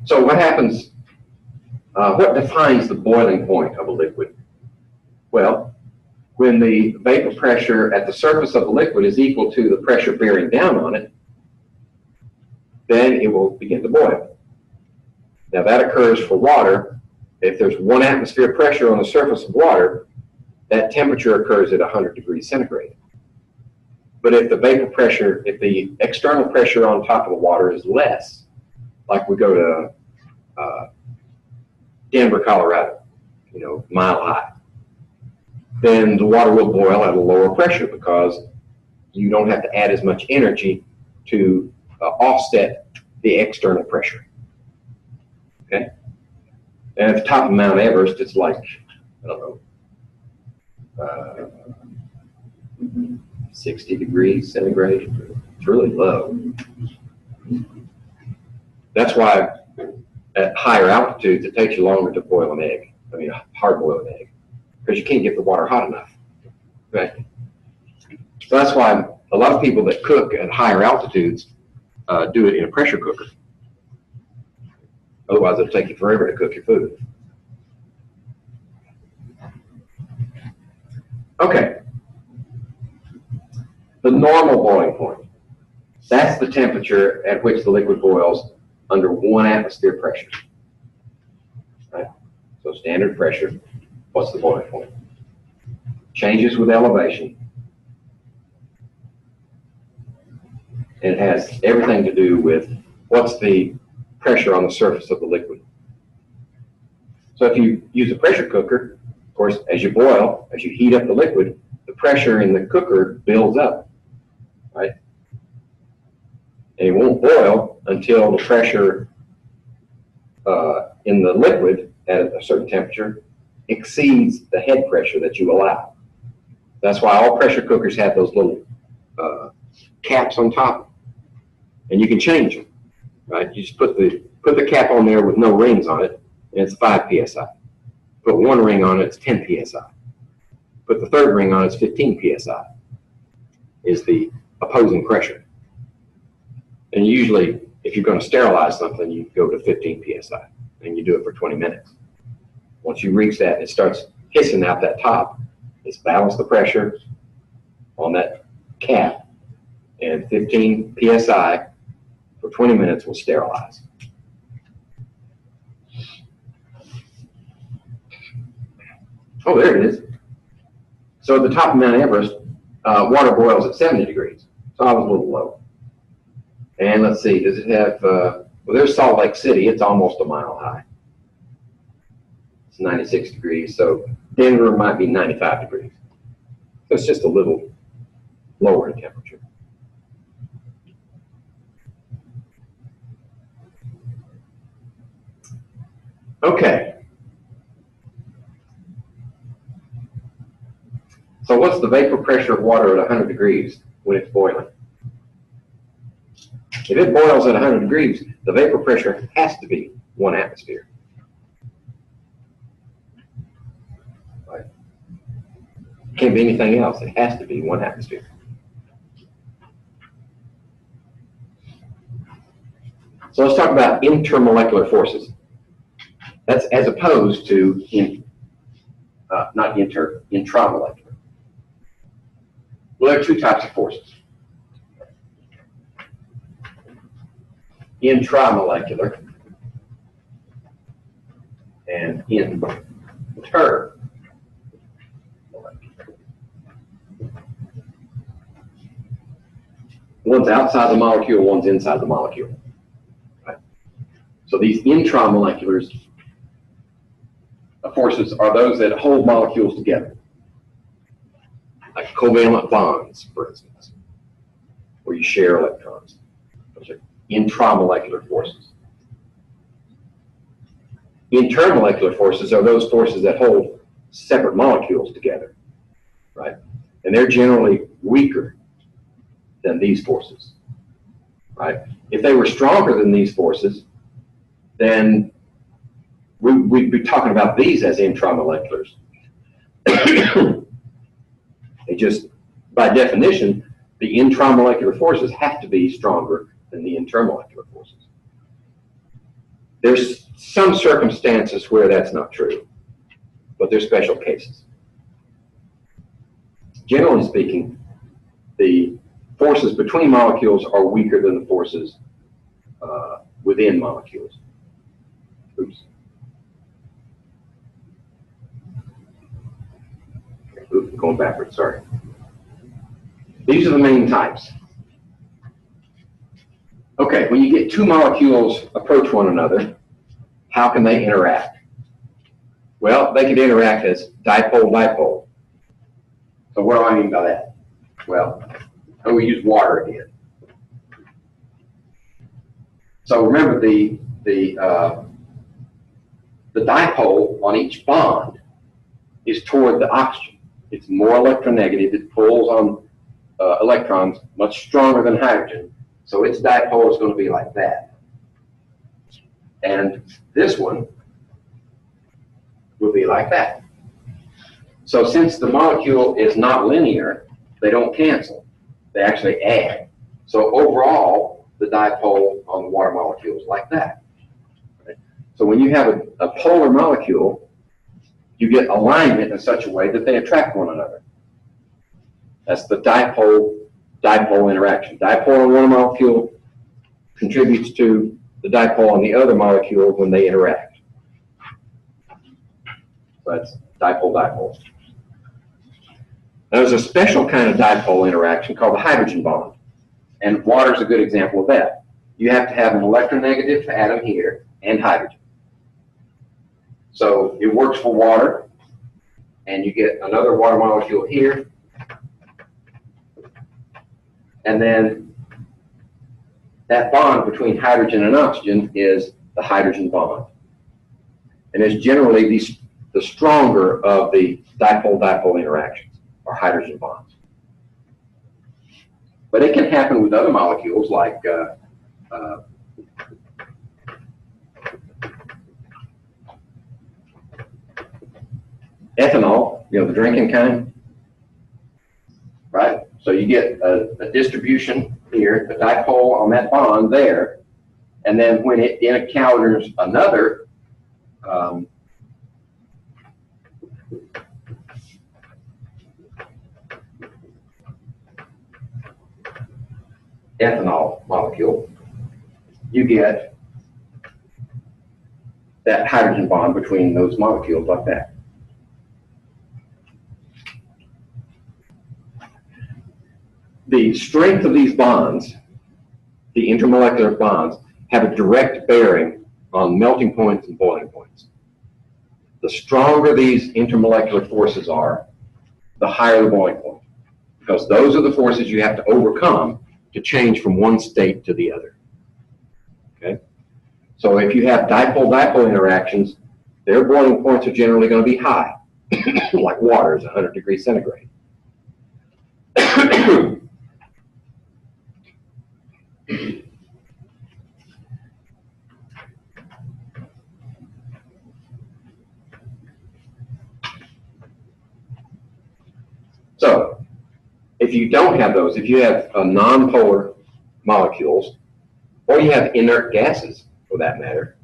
So what happens, what defines the boiling point of a liquid? Well, when the vapor pressure at the surface of the liquid is equal to the pressure bearing down on it, then it will begin to boil. Now that occurs for water. If there's 1 atmosphere pressure on the surface of water, that temperature occurs at 100 degrees centigrade. But if the vapor pressure, if the external pressure on top of the water is less, like we go to Denver, Colorado, mile high, then the water will boil at a lower pressure because you don't have to add as much energy to offset the external pressure. Okay? And at the top of Mount Everest, it's like, I don't know, 60 degrees centigrade. It's really low. That's why at higher altitudes, it takes you longer to boil an egg. I mean, hard boil an egg, because you can't get the water hot enough. Right? So that's why a lot of people that cook at higher altitudes do it in a pressure cooker. Otherwise, it'll take you forever to cook your food. Okay. The normal boiling point. That's the temperature at which the liquid boils under 1 atmosphere pressure. Right? So standard pressure, what's the boiling point? Changes with elevation. And it has everything to do with what's the pressure on the surface of the liquid. So if you use a pressure cooker, of course, as you boil, as you heat up the liquid, the pressure in the cooker builds up, right? And it won't boil until the pressure in the liquid at a certain temperature exceeds the head pressure that you allow. That's why all pressure cookers have those little caps on top, and you can change them, right? You just put the cap on there with no rings on it, and it's 5 psi. Put 1 ring on it, it's 10 psi. Put the 3rd ring on it, it's 15 psi. Is the opposing pressure. And usually, if you're going to sterilize something, you go to 15 psi, and you do it for 20 minutes. Once you reach that, it starts hissing out that top. It's balance the pressure on that cap, and 15 psi for 20 minutes will sterilize. Oh, there it is. So at the top of Mount Everest, water boils at 70 degrees. So I was a little low. And let's see, does it have, well, there's Salt Lake City. It's almost a mile high. It's 96 degrees. So Denver might be 95 degrees. So it's just a little lower in temperature. Okay. So what's the vapor pressure of water at 100 degrees when it's boiling? If it boils at 100 degrees, the vapor pressure has to be 1 atmosphere. Right? Can't be anything else. It has to be 1 atmosphere. So let's talk about intermolecular forces. That's as opposed to intramolecular. Well, there are 2 types of forces. Intramolecular and intermolecular. One's outside the molecule, one's inside the molecule. Right? So these intramoleculars forces are those that hold molecules together, like covalent bonds, for instance, where you share electrons. Those are intramolecular forces. Intermolecular forces are those forces that hold separate molecules together, right? And they're generally weaker than these forces, right? If they were stronger than these forces, then we'd be talking about these as intramoleculars. They just, by definition, the intramolecular forces have to be stronger than the intermolecular forces. There's some circumstances where that's not true, but there's special cases. Generally speaking, the forces between molecules are weaker than the forces within molecules. Oops. Oops, going backwards, sorry. These are the main types. Okay, when you get 2 molecules approach one another, how can they interact? Well, they could interact as dipole-dipole. So what do I mean by that? Well, we use water again. So remember the dipole on each bond is toward the oxygen. It's more electronegative. It pulls on electrons much stronger than hydrogen. So its dipole is going to be like that. And this one will be like that. So since the molecule is not linear, they don't cancel. They actually add. So overall, the dipole on the water molecule is like that. Right? So when you have a polar molecule, you get alignment in such a way that they attract one another. That's the dipole-dipole interaction. Dipole on one molecule contributes to the dipole on the other molecule when they interact. So that's dipole-dipole. Now, there's a special kind of dipole interaction called the hydrogen bond. And water is a good example of that. You have to have an electronegative atom here and hydrogen. So it works for water, and you get another water molecule here. And then that bond between hydrogen and oxygen is the hydrogen bond. And it's generally the stronger of the dipole-dipole interactions, or hydrogen bonds. But it can happen with other molecules like ethanol, you know, the drinking kind, right? So you get a distribution here, a dipole on that bond there, and then when it encounters another ethanol molecule, you get that hydrogen bond between those molecules like that. the strength of these bonds, the intermolecular bonds, have a direct bearing on melting points and boiling points. The stronger these intermolecular forces are, the higher the boiling point, because those are the forces you have to overcome to change from one state to the other. Okay? So if you have dipole-dipole interactions, their boiling points are generally going to be high, like water is 100 degrees centigrade. So, if you don't have those, if you have nonpolar molecules, or you have inert gases, for that matter,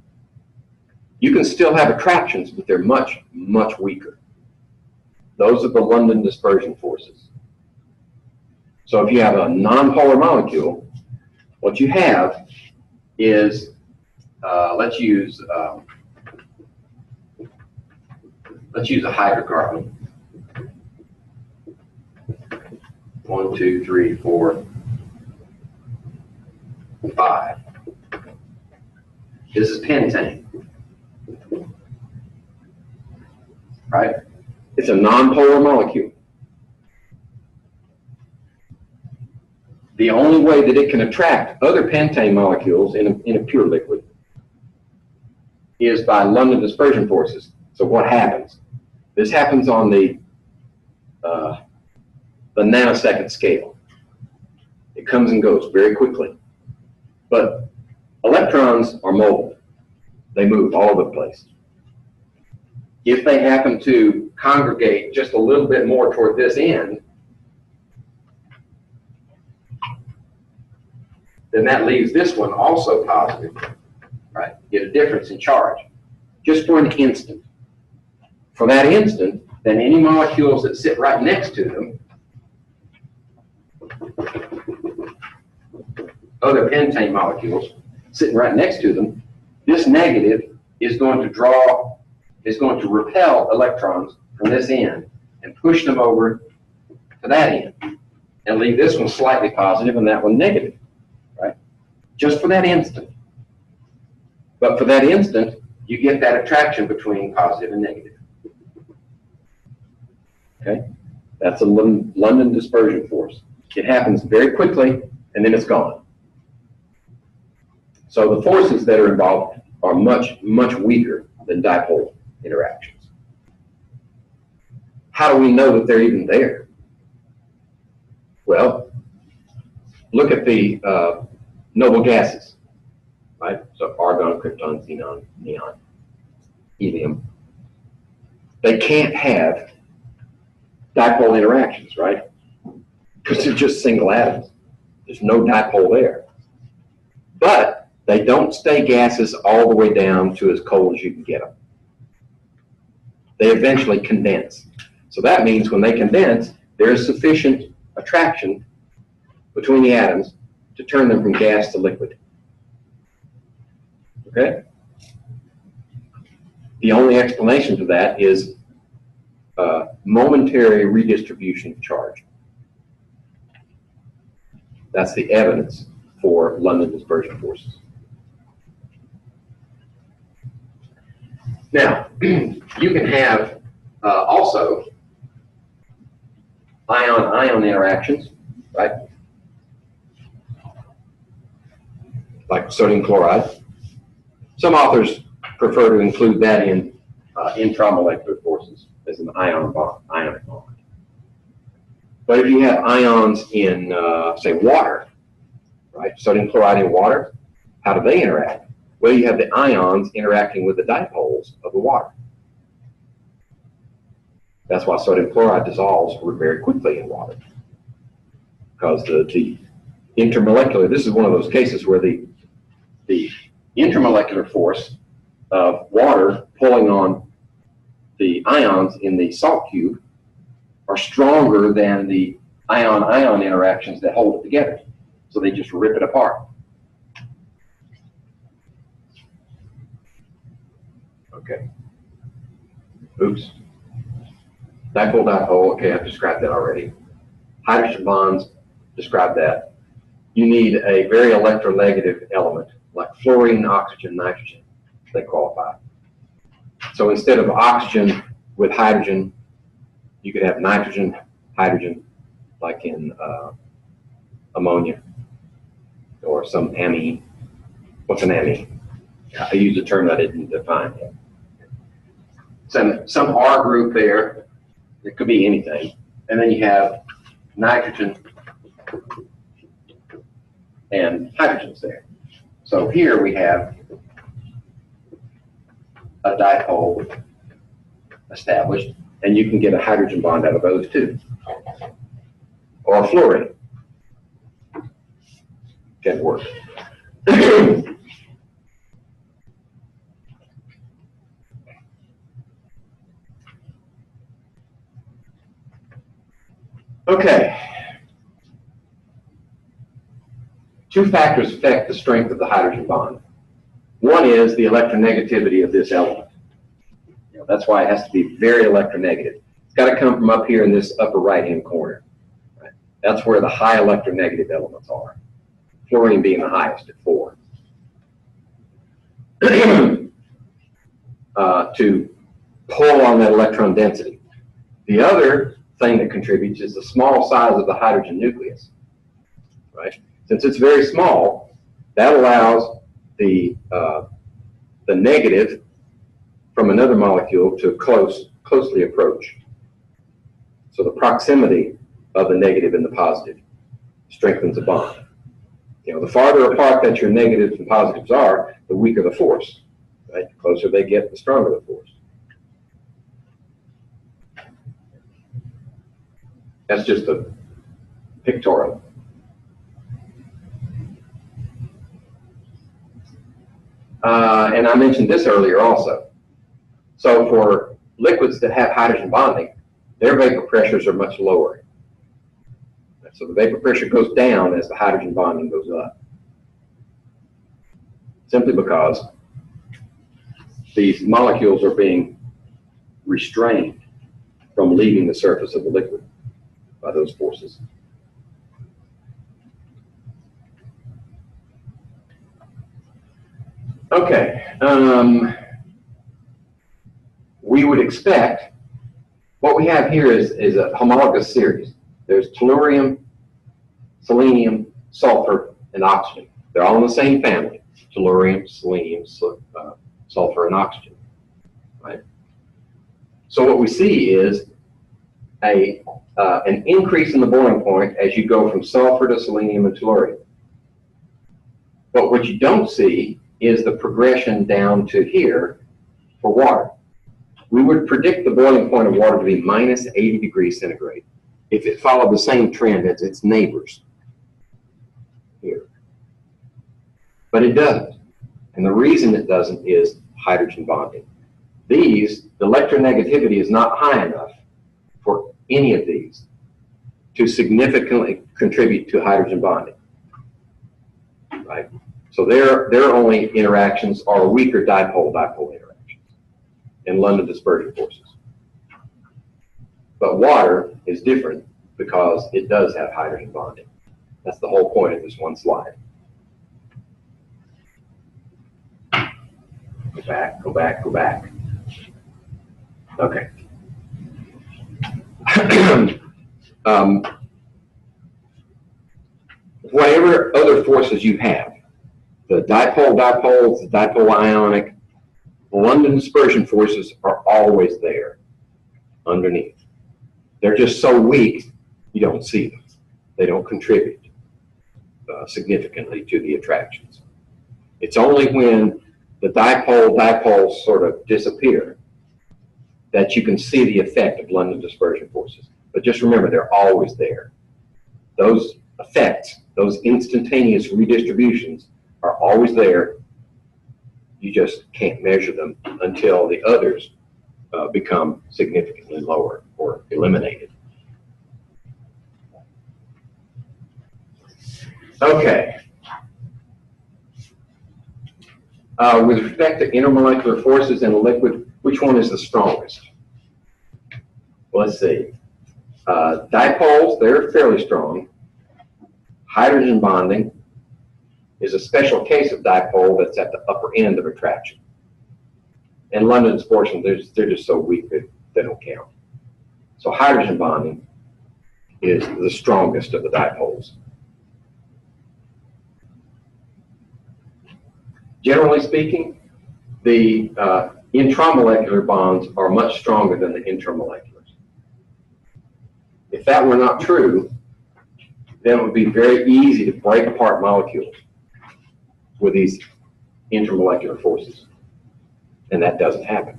you can still have attractions, but they're much, much weaker. Those are the London dispersion forces. So if you have a nonpolar molecule, what you have is, let's use a hydrocarbon. 1, 2, 3, 4, 5. This is pentane, right? It's a nonpolar molecule. The only way that it can attract other pentane molecules in a pure liquid is by London dispersion forces. So what happens? This happens on the nanosecond scale. It comes and goes very quickly. But electrons are mobile. They move all over the place. If they happen to congregate just a little bit more toward this end, then that leaves this one also positive, right? Get a difference in charge, just for an instant. For that instant, then any molecules that sit right next to them, other pentane molecules sitting right next to them, this negative is going to repel electrons from this end and push them over to that end and leave this one slightly positive and that one negative, right? Just for that instant. But for that instant, you get that attraction between positive and negative. Okay? That's a London dispersion force. It happens very quickly and then it's gone. So the forces that are involved are much, much weaker than dipole interactions. How do we know that they're even there? Well, look at the noble gases, right? So argon, krypton, xenon, neon, helium. They can't have dipole interactions, right? Because they're just single atoms. There's no dipole there. But they don't stay gases all the way down to as cold as you can get them. They eventually condense. So that means when they condense, there's sufficient attraction between the atoms to turn them from gas to liquid. Okay? The only explanation to that is momentary redistribution of charge. That's the evidence for London dispersion forces. Now, you can have also ion-ion interactions, right? Like sodium chloride. Some authors prefer to include that in intramolecular forces as an ionic bond. But if you have ions in, say, water, right? Sodium chloride in water, how do they interact? Well, you have the ions interacting with the dipoles of the water. That's why sodium chloride dissolves very quickly in water. Because the intermolecular, this is one of those cases where the intermolecular force of water pulling on the ions in the salt cube are stronger than the ion-ion interactions that hold it together. So they just rip it apart. Okay. Oops. Dipole-dipole, okay, I've described that already. Hydrogen bonds, describe that, you need a very electronegative element, like fluorine, oxygen, nitrogen. They qualify. So instead of oxygen with hydrogen, you could have nitrogen, hydrogen, like in ammonia or some amine. What's an amine? I use a term that I didn't define yet. Some R group there. It could be anything. And then you have nitrogen and hydrogens there. So here we have a dipole established, and you can get a hydrogen bond out of those two. Or fluorine. Can work. Okay. Two factors affect the strength of the hydrogen bond. One is the electronegativity of this element. That's why it has to be very electronegative. It's got to come from up here in this upper right-hand corner. Right? That's where the high electronegative elements are. Fluorine being the highest at 4. To pull on that electron density. The other thing that contributes is the small size of the hydrogen nucleus. Right? Since it's very small, that allows the negative from another molecule to closely approach. So the proximity of the negative and the positive strengthens the bond. The farther apart that your negatives and positives are, the weaker the force. Right? The closer they get, the stronger the force. That's just a pictorial. And I mentioned this earlier also. So for liquids that have hydrogen bonding, their vapor pressures are much lower. So the vapor pressure goes down as the hydrogen bonding goes up. Simply because these molecules are being restrained from leaving the surface of the liquid by those forces. Okay. We would expect, what we have here is a homologous series. There's tellurium, selenium, sulfur, and oxygen. They're all in the same family, tellurium, selenium, sulfur, and oxygen. Right? So what we see is an increase in the boiling point as you go from sulfur to selenium and tellurium. But what you don't see is the progression down to here for water. We would predict the boiling point of water to be minus 80 degrees centigrade if it followed the same trend as its neighbors here. But it doesn't. And the reason it doesn't is hydrogen bonding. The electronegativity is not high enough for any of these to significantly contribute to hydrogen bonding. Right? So their only interactions are weaker dipole-dipole interactions and London dispersion forces. But water is different because it does have hydrogen bonding. That's the whole point of this one slide. Go back, go back, go back. Okay. Whatever other forces you have, the dipole-dipoles, the dipole-ionic, the London dispersion forces are always there underneath. They're just so weak, you don't see them. They don't contribute significantly to the attractions. It's only when the dipole-dipoles sort of disappear that you can see the effect of London dispersion forces. But just remember, they're always there. Those effects, those instantaneous redistributions are always there. You just can't measure them until the others become significantly lower or eliminated. Okay. With respect to intermolecular forces in a liquid, which one is the strongest? Well, let's see. Dipoles, they're fairly strong. Hydrogen bonding is a special case of dipole that's at the upper end of attraction. And London's portion, they're just so weak that they don't count. So hydrogen bonding is the strongest of the dipoles. Generally speaking, the intramolecular bonds are much stronger than the intermoleculars. If that were not true, then it would be very easy to break apart molecules with these intermolecular forces. And that doesn't happen.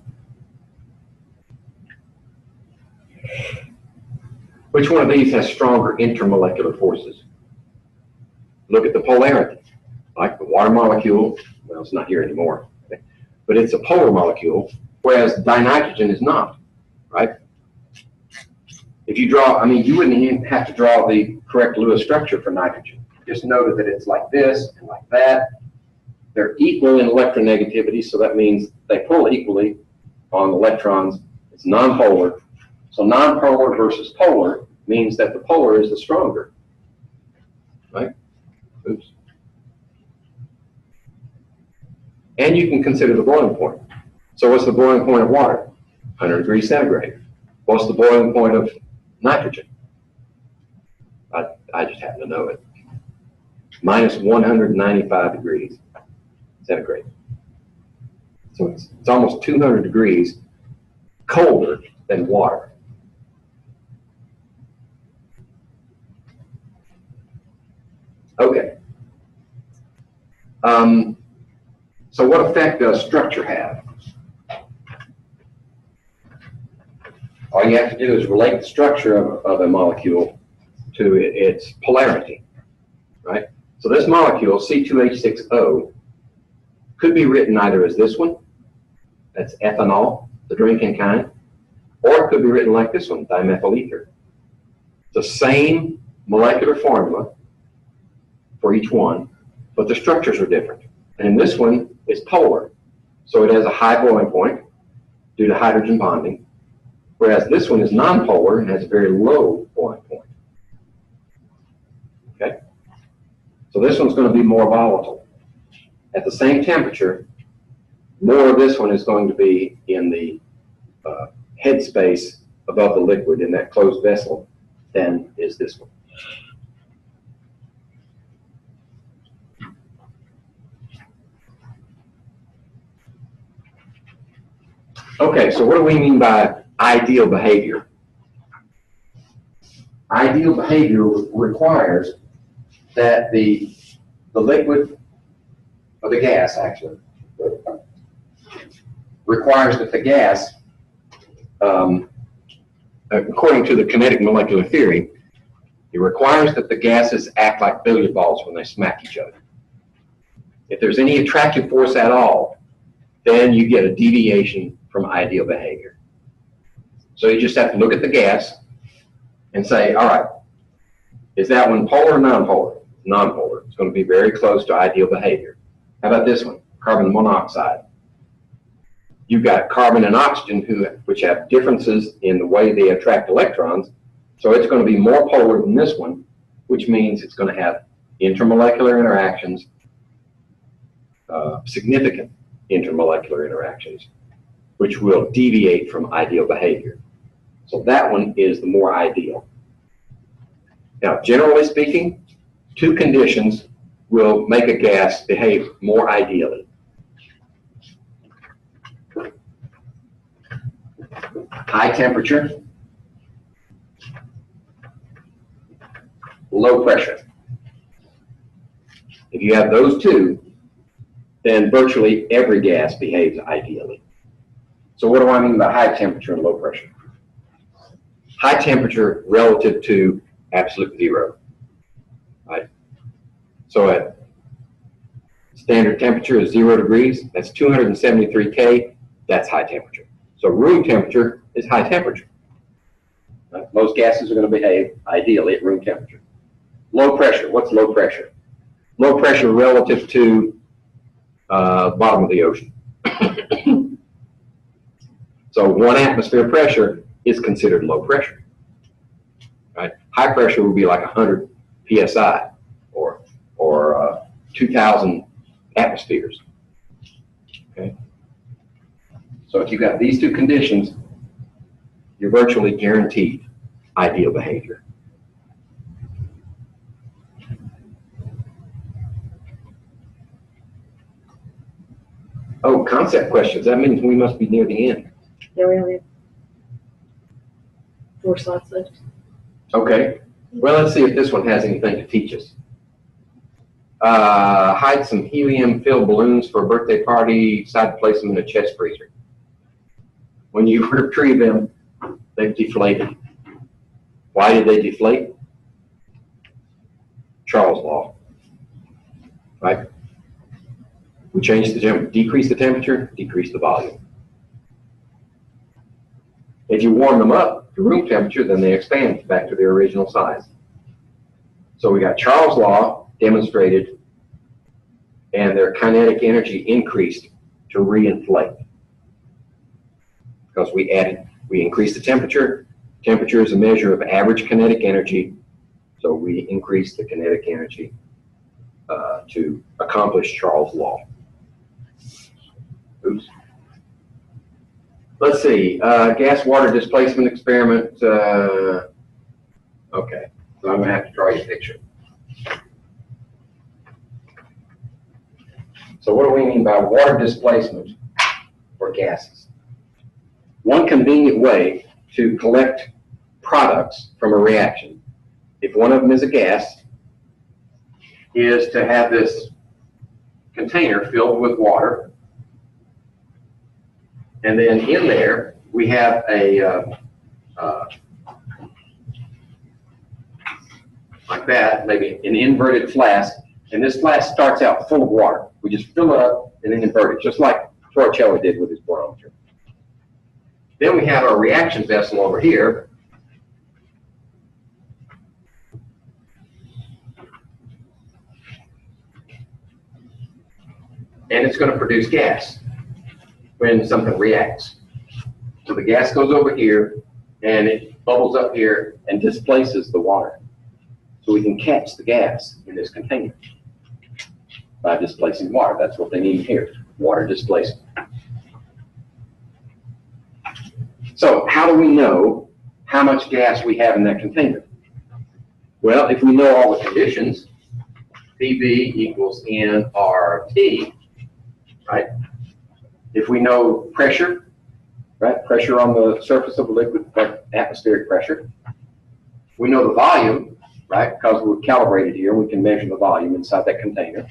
Which one of these has stronger intermolecular forces? Look at the polarity. Like the water molecule, well, it's not here anymore, okay? But it's a polar molecule, whereas dinitrogen is not, right? If you draw, I mean, you wouldn't even have to draw the correct Lewis structure for nitrogen. Just note that it's like this and like that. They're equal in electronegativity, so that means they pull equally on electrons. It's nonpolar. So nonpolar versus polar means that the polar is the stronger, right? Oops. And you can consider the boiling point. So what's the boiling point of water? 100 degrees centigrade. What's the boiling point of nitrogen? I just happen to know it. Minus 195 degrees centigrade. So it's almost 200 degrees colder than water. Okay. So what effect does structure have? All you have to do is relate the structure of a molecule to its polarity, right? So this molecule, C2H6O, could be written either as this one, that's ethanol, the drinking kind, or it could be written like this one, dimethyl ether. The same molecular formula for each one, but the structures are different. And this one is polar, so it has a high boiling point due to hydrogen bonding, whereas this one is nonpolar and has a very low boiling point. Okay? So this one's going to be more volatile. At the same temperature, more of this one is going to be in the head space above the liquid in that closed vessel than is this one. Okay, so what do we mean by ideal behavior? Ideal behavior requires that the liquid, or the gas actually, requires that the gas, according to the kinetic molecular theory, it requires that the gases act like billiard balls when they smack each other. If there's any attractive force at all, then you get a deviation from ideal behavior. So you just have to look at the gas and say, all right, is that one polar or nonpolar? Nonpolar. It's going to be very close to ideal behavior. How about this one? Carbon monoxide. You've got carbon and oxygen which have differences in the way they attract electrons. So it's going to be more polar than this one, which means it's going to have intermolecular interactions, significant intermolecular interactions, which will deviate from ideal behavior. So that one is the more ideal. Now, generally speaking, two conditions will make a gas behave more ideally. High temperature, low pressure. If you have those two, then virtually every gas behaves ideally. So what do I mean by high temperature and low pressure? High temperature relative to absolute zero, right? So at standard temperature is 0 degrees, that's 273 K, that's high temperature. So room temperature is high temperature. Right? Most gases are going to behave ideally at room temperature. Low pressure, what's low pressure? Low pressure relative to bottom of the ocean. So 1 atmosphere pressure is considered low pressure. Right? High pressure would be like 100 psi. 2,000 atmospheres. Okay. So if you've got these two conditions, you're virtually guaranteed ideal behavior. Oh, concept questions. That means we must be near the end. Yeah, we only have 4 slots left. Okay. Well, let's see if this one has anything to teach us. Hide some helium-filled balloons for a birthday party. Decide to place them in a chest freezer. When you retrieve them, they've deflated. Why did they deflate? Charles' law. Right? We change the temperature, decrease the temperature, decrease the volume. If you warm them up to room temperature, then they expand back to their original size. So we got Charles' law demonstrated, and their kinetic energy increased to reinflate. Because we increased the temperature. Temperature is a measure of average kinetic energy, so we increased the kinetic energy to accomplish Charles' law. Oops. Let's see, gas-water displacement experiment. Okay, so I'm gonna have to draw you a picture. So what do we mean by water displacement for gases? One convenient way to collect products from a reaction, if one of them is a gas, is to have this container filled with water. And then in there, we have a, like that, maybe an inverted flask. And this flask starts out full of water. We just fill it up and then invert it, just like Torricelli did with his barometer. Then we have our reaction vessel over here. And it's going to produce gas when something reacts. So the gas goes over here, and it bubbles up here and displaces the water. So we can catch the gas in this container by displacing water. That's what they need here, water displacement. So how do we know how much gas we have in that container? Well, if we know all the conditions, PV equals nRT, right? If we know pressure, right? Pressure on the surface of a liquid, like atmospheric pressure. We know the volume, right? Because we're calibrated here, we can measure the volume inside that container.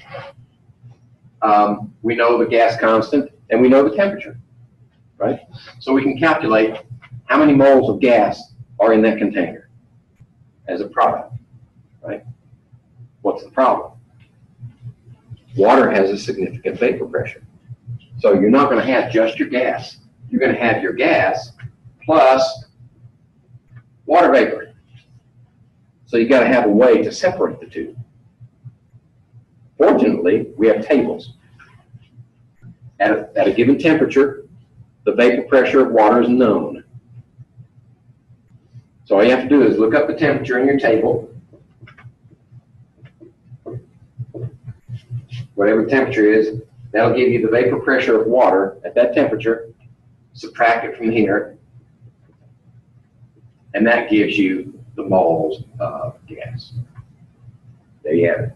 We know the gas constant, and we know the temperature, right? So we can calculate how many moles of gas are in that container as a product, right? What's the problem? Water has a significant vapor pressure. So you're not going to have just your gas. You're going to have your gas plus water vapor. So you've got to have a way to separate the two. Fortunately, we have tables. At a given temperature, the vapor pressure of water is known. So all you have to do is look up the temperature in your table. Whatever the temperature is, that'll give you the vapor pressure of water at that temperature. Subtract it from here, and that gives you the moles of gas. There you have it.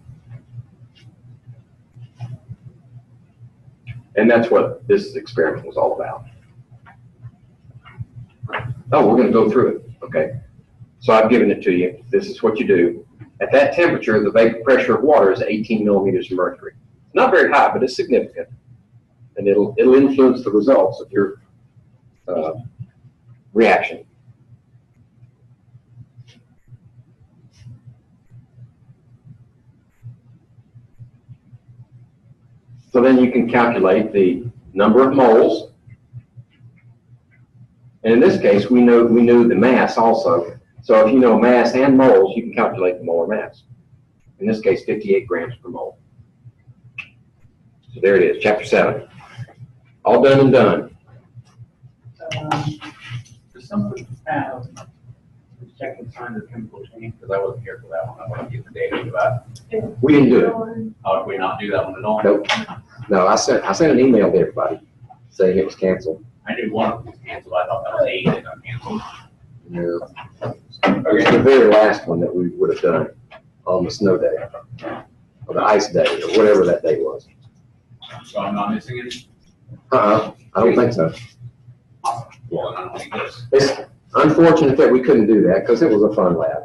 And that's what this experiment was all about. Oh, we're going to go through it. Okay. So I've given it to you. This is what you do. At that temperature, the vapor pressure of water is 18 millimeters of mercury. Not very high, but it's significant. And it'll influence the results of your reaction. So then you can calculate the number of moles. And in this case, we knew the mass also. So if you know mass and moles, you can calculate the molar mass. In this case, 58 grams per mole. So there it is, chapter 7. All done and done. Does something have check and sign the chemical change? Because I wasn't here for that one. I want to get the data for that. We didn't do it. Oh, did we not do that one at all? Nope. No, I sent an email to everybody saying it was canceled. I knew one of them was canceled. I thought that was 8 that got canceled. Yeah. It's the very last one that we would have done on the snow day, or the ice day, or whatever that day was. So I'm not missing any? I don't think so. Well, I don't think this. It's unfortunate that we couldn't do that because it was a fun lab.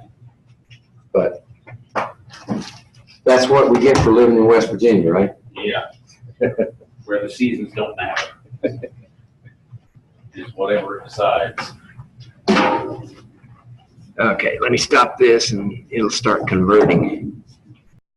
But that's what we get for living in West Virginia, right? Yeah. Where the seasons don't matter. Just whatever it decides. Okay, let me stop this and it'll start converting.